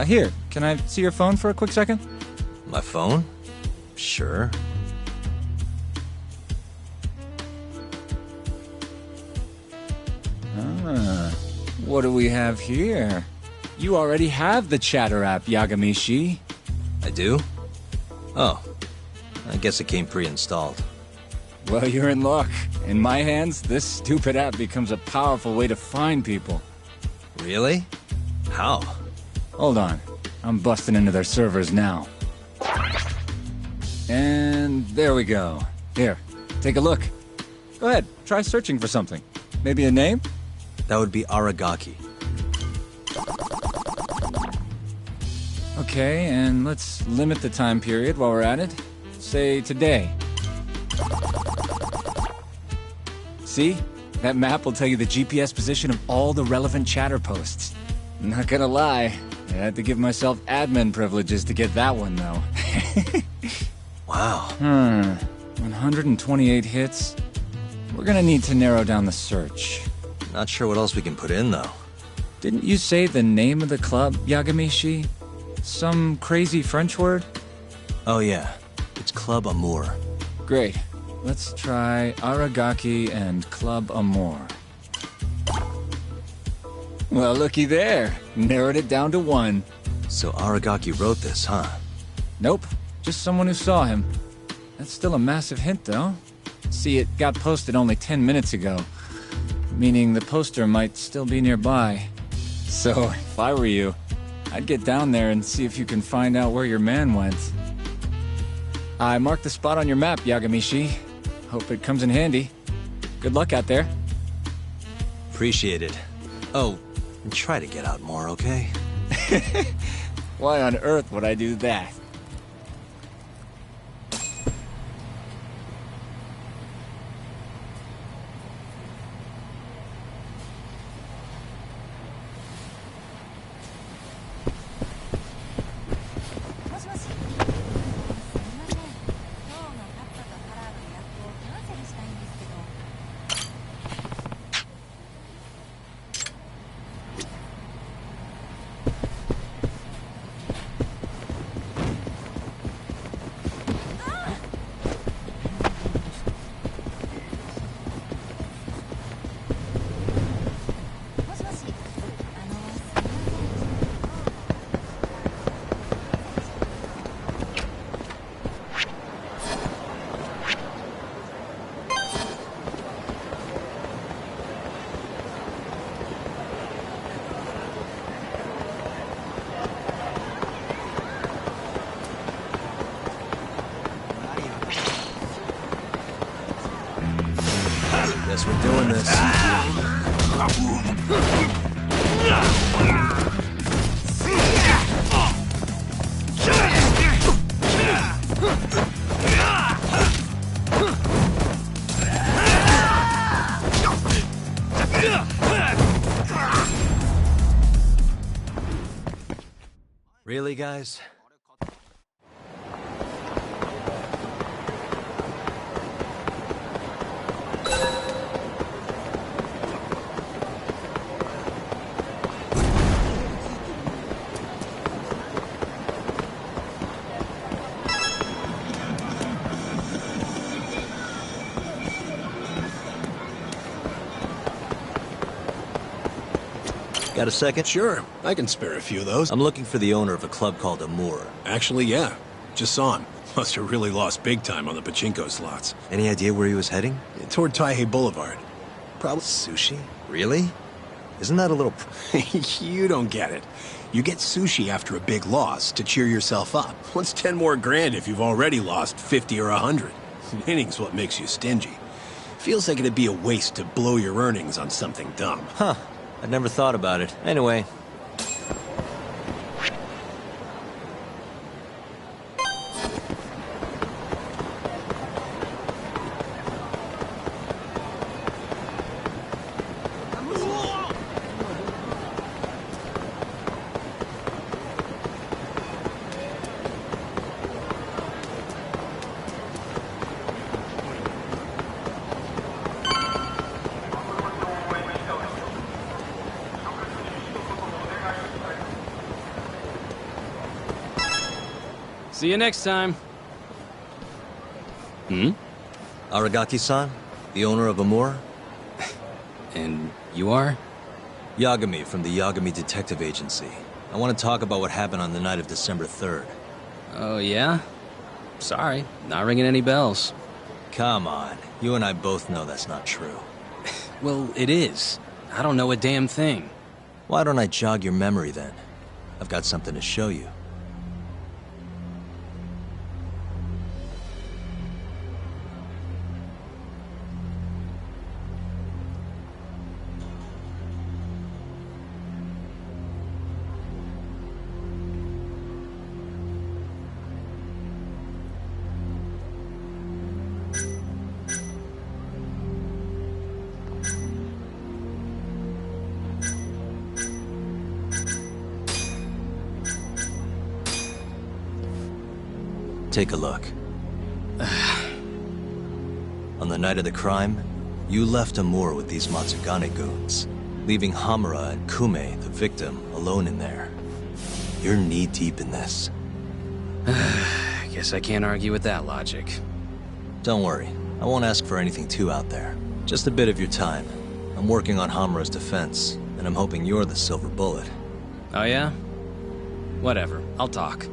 [SPEAKER 16] Here, can I see your phone for a quick second?
[SPEAKER 1] My phone? Sure.
[SPEAKER 16] What do we have here? You already have the chatter app, Yagami-shi.
[SPEAKER 1] I do? Oh. I guess it came pre-installed.
[SPEAKER 16] Well, you're in luck. In my hands, this stupid app becomes a powerful way to find people.
[SPEAKER 1] Really? How?
[SPEAKER 16] Hold on. I'm busting into their servers now. And there we go. Here, take a look. Go ahead, try searching for something. Maybe a name?
[SPEAKER 1] That would be Aragaki.
[SPEAKER 16] Okay, and let's limit the time period while we're at it. Say today. See? That map will tell you the GPS position of all the relevant chatter posts. Not gonna lie, I had to give myself admin privileges to get that one, though.
[SPEAKER 1] Wow.
[SPEAKER 16] 128 hits. We're gonna need to narrow down the search.
[SPEAKER 1] Not sure what else we can put in, though.
[SPEAKER 16] Didn't you say the name of the club, Yagami-shi? Some crazy French word?
[SPEAKER 1] Oh, yeah. It's Club Amour.
[SPEAKER 16] Great. Let's try Aragaki and Club Amour. Well, looky there. Narrowed it down to 1.
[SPEAKER 1] So Aragaki wrote this, huh?
[SPEAKER 16] Nope. Just someone who saw him. That's still a massive hint, though. See, it got posted only 10 minutes ago. Meaning the poster might still be nearby. So, if I were you, I'd get down there and see if you can find out where your man went. I marked the spot on your map, Yagami-shi. Hope it comes in handy. Good luck out there.
[SPEAKER 1] Appreciate it. Oh, and try to get out more, okay?
[SPEAKER 16] Why on earth would I do that?
[SPEAKER 1] Guess we're doing this. Really, guys? Got a second?
[SPEAKER 6] Sure, I can spare a few of those.
[SPEAKER 1] I'm looking for the owner of a club called Amour.
[SPEAKER 6] Actually, yeah. Just saw him. Must have really lost big time on the pachinko slots.
[SPEAKER 1] Any idea where he was heading?
[SPEAKER 6] Toward Taihei Boulevard. Probably
[SPEAKER 1] sushi? Really? Isn't that a little...
[SPEAKER 6] You don't get it. You get sushi after a big loss to cheer yourself up. What's 10 more grand if you've already lost 50 or 100? Winning's what makes you stingy. Feels like it'd be a waste to blow your earnings on something dumb.
[SPEAKER 1] Huh. I'd never thought about it. Anyway.
[SPEAKER 17] See you next time. Hmm?
[SPEAKER 1] Aragaki-san, the owner of Amur?
[SPEAKER 17] And you are?
[SPEAKER 1] Yagami from the Yagami Detective Agency. I want to talk about what happened on the night of December 3rd.
[SPEAKER 17] Oh, yeah? Sorry, not ringing any bells.
[SPEAKER 1] Come on, you and I both know that's not true.
[SPEAKER 17] Well, it is. I don't know a damn thing.
[SPEAKER 1] Why don't I jog your memory then? I've got something to show you. Take a look. On the night of the crime, you left Amur with these Matsugane goons, leaving Hamura and Kume, the victim, alone in there. You're knee-deep in this.
[SPEAKER 17] Guess I can't argue with that logic.
[SPEAKER 1] Don't worry, I won't ask for anything too out there. Just a bit of your time. I'm working on Hamura's defense, and I'm hoping you're the silver bullet.
[SPEAKER 17] Oh yeah? Whatever, I'll talk.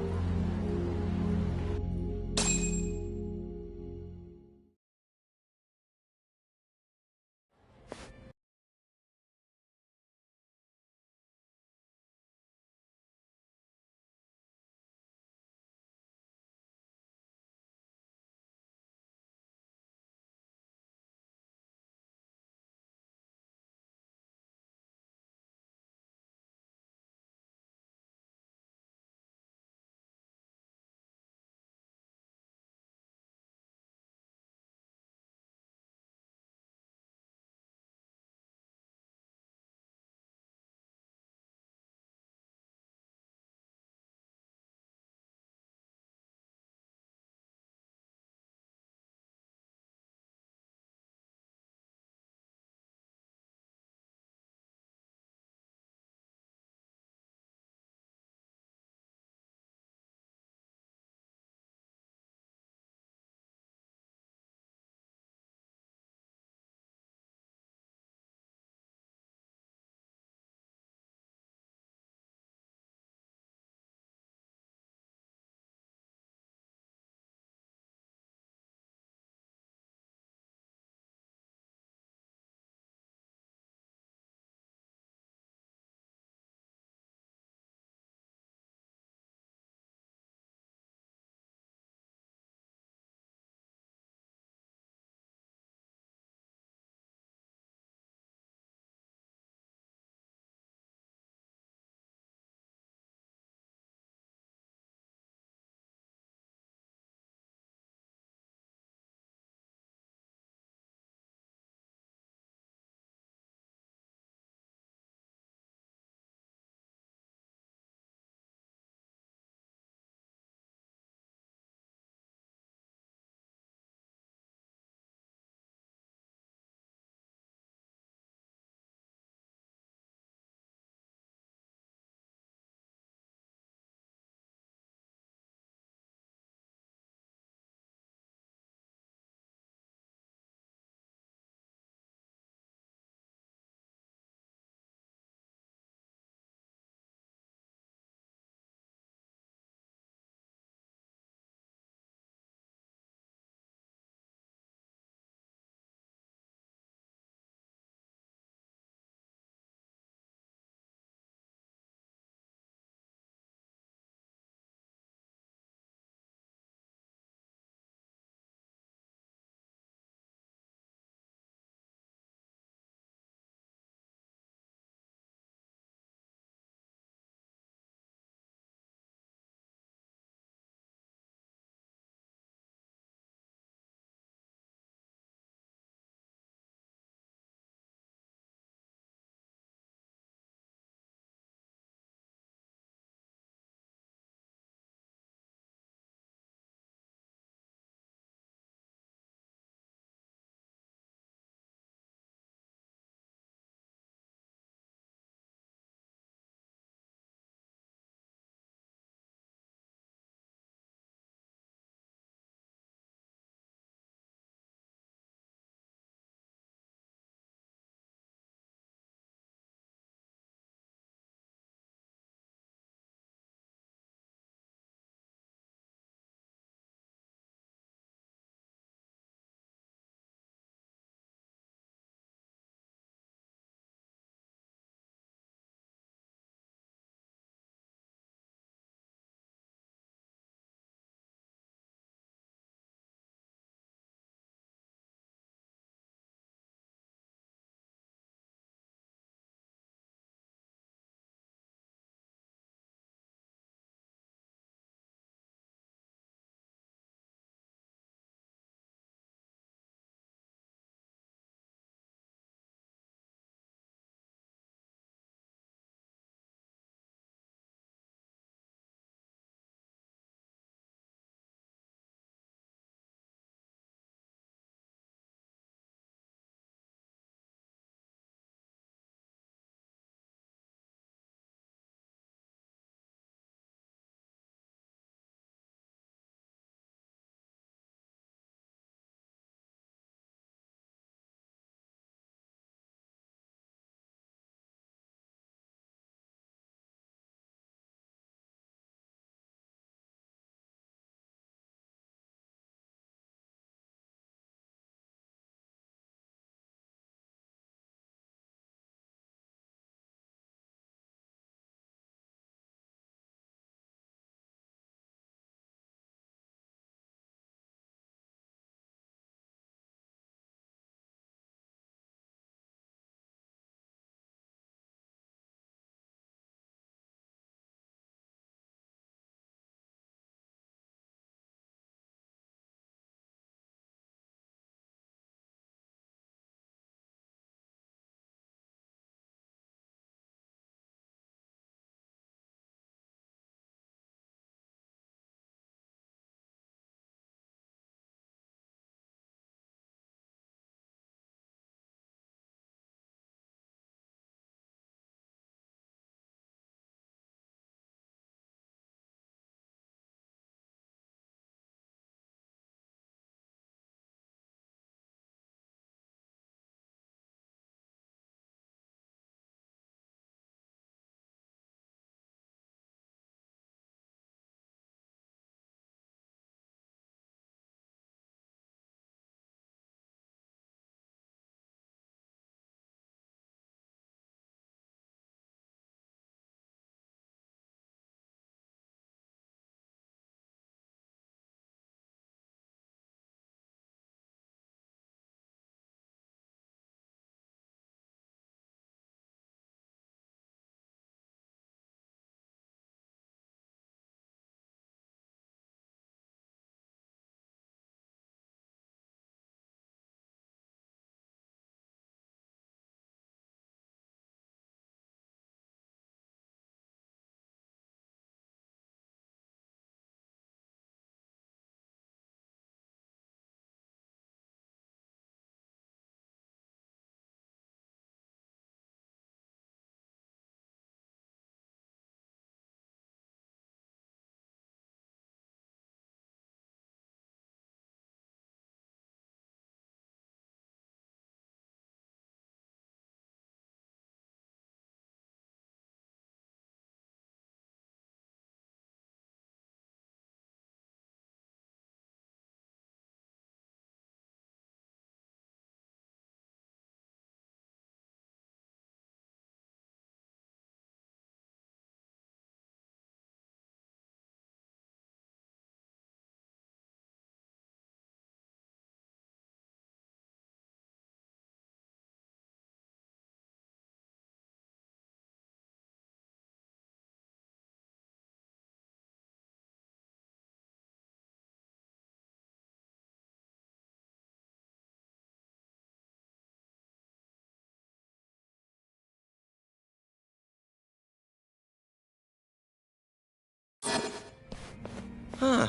[SPEAKER 15] Huh.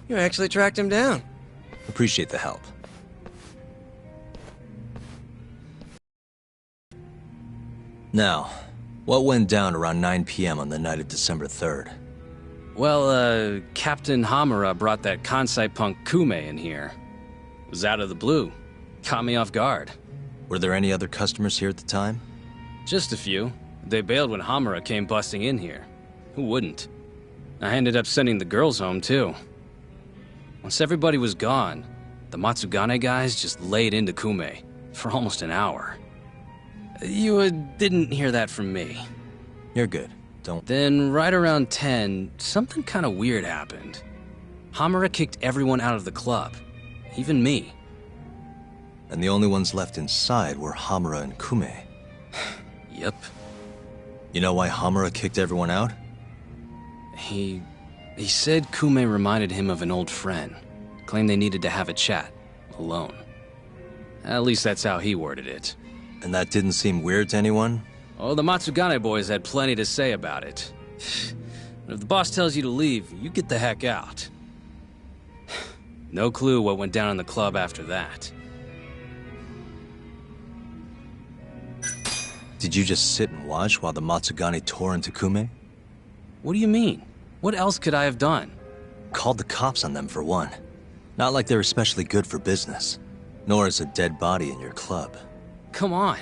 [SPEAKER 15] You actually tracked him down.
[SPEAKER 1] Appreciate the help. Now, what went down around 9 p.m. on the night of December 3rd?
[SPEAKER 17] Well, Captain Hamura brought that Kansai punk Kume in here. It was out of the blue. Caught me off guard.
[SPEAKER 1] Were there any other customers here at the time?
[SPEAKER 17] Just a few. They bailed when Hamura came busting in here. Who wouldn't? I ended up sending the girls home, too. Once everybody was gone, the Matsugane guys just laid into Kume for almost an hour. You didn't hear that from me.
[SPEAKER 1] You're good. Don't...
[SPEAKER 17] Then, right around 10, something kind of weird happened. Hamura kicked everyone out of the club. Even me.
[SPEAKER 1] And the only ones left inside were Hamura and Kume.
[SPEAKER 17] Yep.
[SPEAKER 1] You know why Hamura kicked everyone out?
[SPEAKER 17] He said Kume reminded him of an old friend. Claimed they needed to have a chat. Alone. At least that's how he worded it.
[SPEAKER 1] And that didn't seem weird to anyone?
[SPEAKER 17] Oh, the Matsugane boys had plenty to say about it. But if the boss tells you to leave, you get the heck out. No clue what went down in the club after that.
[SPEAKER 1] Did you just sit and watch while the Matsugane tore into Kume?
[SPEAKER 17] What do you mean? What else could I have done?
[SPEAKER 1] Called the cops on them for one. Not like they're especially good for business. Nor is a dead body in your club.
[SPEAKER 17] Come on.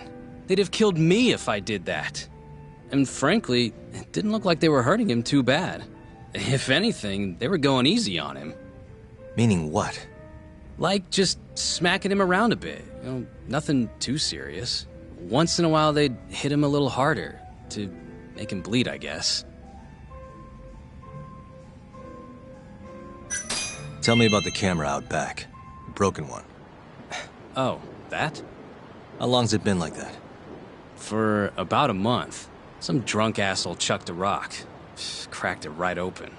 [SPEAKER 17] They'd have killed me if I did that. And frankly, it didn't look like they were hurting him too bad. If anything, they were going easy on him.
[SPEAKER 1] Meaning what?
[SPEAKER 17] Like just smacking him around a bit. You know, nothing too serious. Once in a while, they'd hit him a little harder to make him bleed, I guess.
[SPEAKER 1] Tell me about the camera out back. The broken one.
[SPEAKER 17] Oh, that?
[SPEAKER 1] How long's it been like that?
[SPEAKER 17] For about a month. Some drunk asshole chucked a rock. Cracked it right open.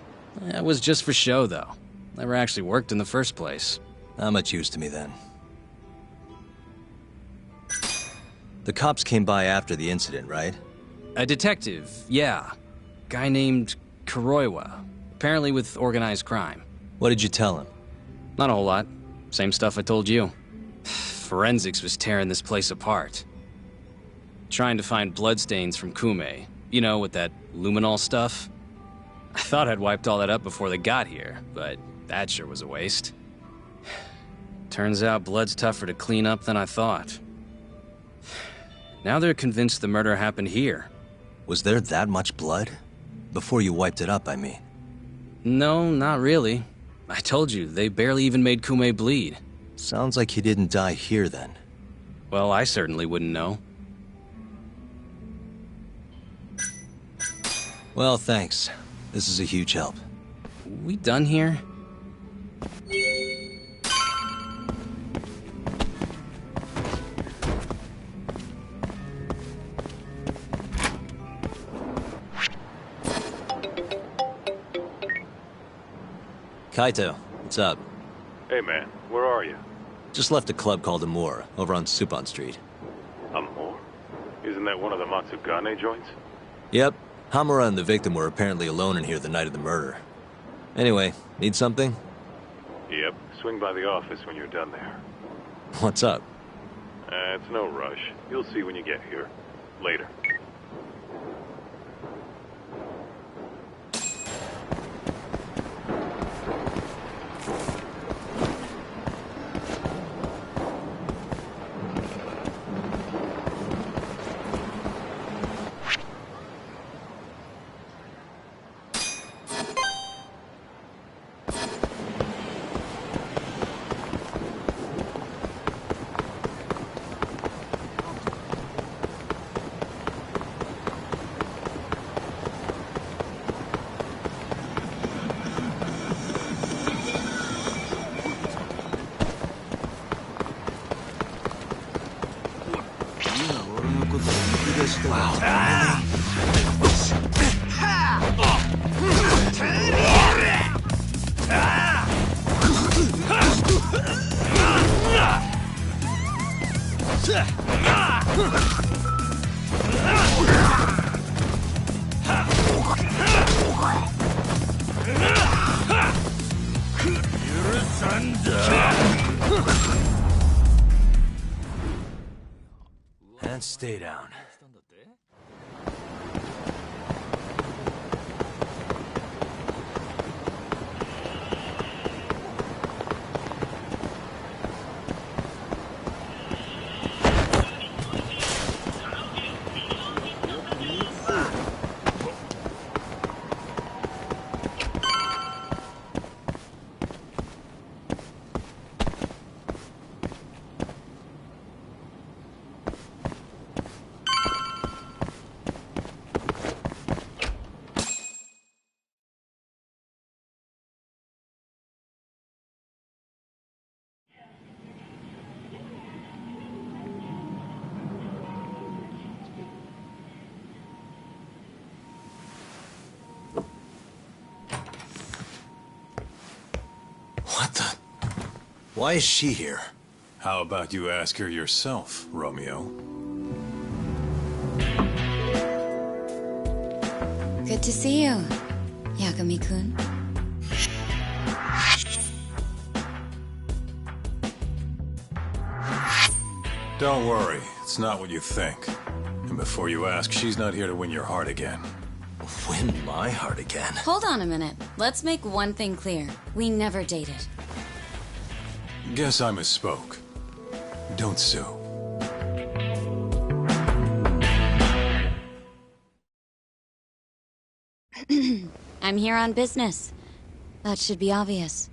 [SPEAKER 17] It was just for show, though. Never actually worked in the first place.
[SPEAKER 1] Not much use to me, then. The cops came by after the incident, right?
[SPEAKER 17] A detective, yeah. Guy named Kuroiwa. Apparently with organized crime.
[SPEAKER 1] What did you tell him?
[SPEAKER 17] Not a whole lot. Same stuff I told you. Forensics was tearing this place apart. Trying to find bloodstains from Kume. You know, with that luminol stuff. I thought I'd wiped all that up before they got here, but that sure was a waste. Turns out blood's tougher to clean up than I thought. Now they're convinced the murder happened here.
[SPEAKER 1] Was there that much blood? Before you wiped it up, I mean.
[SPEAKER 17] No, not really. I told you, they barely even made Kume bleed.
[SPEAKER 1] Sounds like he didn't die here, then.
[SPEAKER 17] Well, I certainly wouldn't know.
[SPEAKER 1] Well, thanks. This is a huge help.
[SPEAKER 17] We done here?
[SPEAKER 1] Kaito, what's up?
[SPEAKER 3] Hey man, where are you?
[SPEAKER 1] Just left a club called Amur, over on Supon Street.
[SPEAKER 3] Amor? Isn't that one of the Matsugane joints?
[SPEAKER 1] Yep. Hamura and the victim were apparently alone in here the night of the murder. Anyway, need something?
[SPEAKER 3] Yep, swing by the office when you're done there.
[SPEAKER 1] What's up?
[SPEAKER 3] It's no rush. You'll see when you get here. Later.
[SPEAKER 1] and stay down. What the? Why is she here?
[SPEAKER 3] How about you ask her yourself, Romeo?
[SPEAKER 12] Good to see you, Yagami-kun.
[SPEAKER 3] Don't worry, it's not what you think. And before you ask, she's not here to win your heart again.
[SPEAKER 1] Win my heart again?
[SPEAKER 12] Hold on a minute. Let's make one thing clear. We never dated.
[SPEAKER 3] Guess I misspoke. Don't sue.
[SPEAKER 12] I'm here on business. That should be obvious.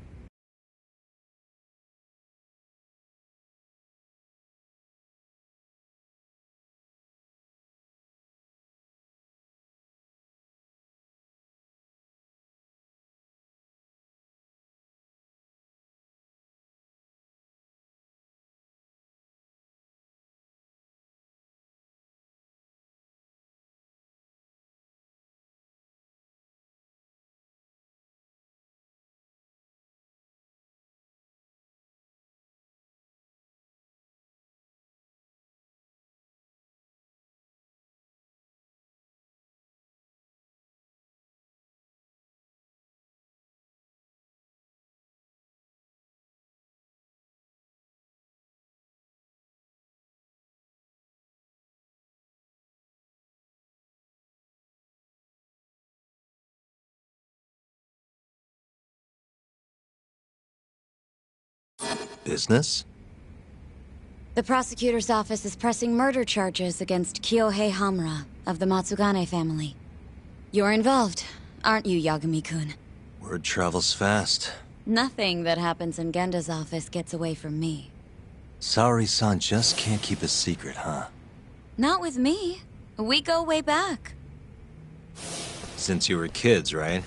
[SPEAKER 1] Business?
[SPEAKER 12] The prosecutor's office is pressing murder charges against Kyohei Hamura of the Matsugane family. You're involved, aren't you, Yagami-kun?
[SPEAKER 1] Word travels fast.
[SPEAKER 12] Nothing that happens in Genda's office gets away from me.
[SPEAKER 1] Saori-san just can't keep a secret, huh?
[SPEAKER 12] Not with me. We go way back.
[SPEAKER 1] Since you were kids, right?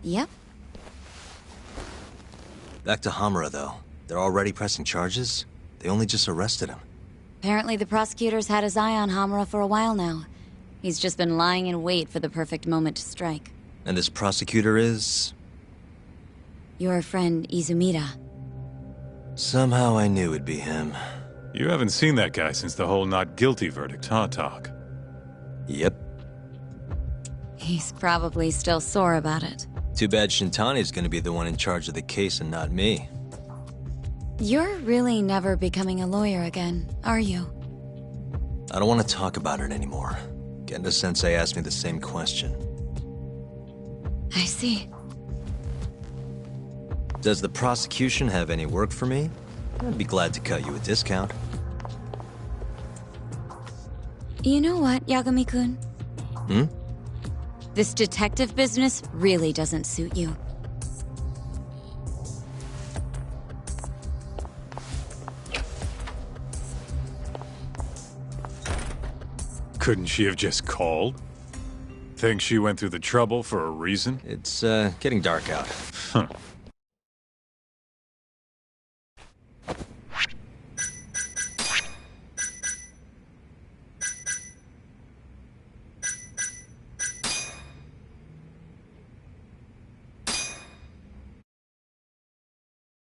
[SPEAKER 12] Yep.
[SPEAKER 1] Back to Hamura, though. They're already pressing charges? They only just arrested him.
[SPEAKER 12] Apparently the prosecutor's had his eye on Hamura for a while now. He's just been lying in wait for the perfect moment to strike.
[SPEAKER 1] And this prosecutor is?
[SPEAKER 12] Your friend Izumida.
[SPEAKER 1] Somehow I knew it'd be him.
[SPEAKER 3] You haven't seen that guy since the whole not guilty verdict, huh, Talk?
[SPEAKER 1] Yep.
[SPEAKER 12] He's probably still sore about it.
[SPEAKER 1] Too bad Shintani's gonna be the one in charge of the case and not me.
[SPEAKER 12] You're really never becoming a lawyer again, are you?
[SPEAKER 1] I don't want to talk about it anymore. Genda-sensei asked me the same question.
[SPEAKER 12] I see.
[SPEAKER 1] Does the prosecution have any work for me? I'd be glad to cut you a discount.
[SPEAKER 12] You know what, Yagami-kun?
[SPEAKER 1] Hmm?
[SPEAKER 12] This detective business really doesn't suit you.
[SPEAKER 3] Couldn't she have just called? Think she went through the trouble for a reason?
[SPEAKER 1] It's, getting dark out.
[SPEAKER 3] Huh.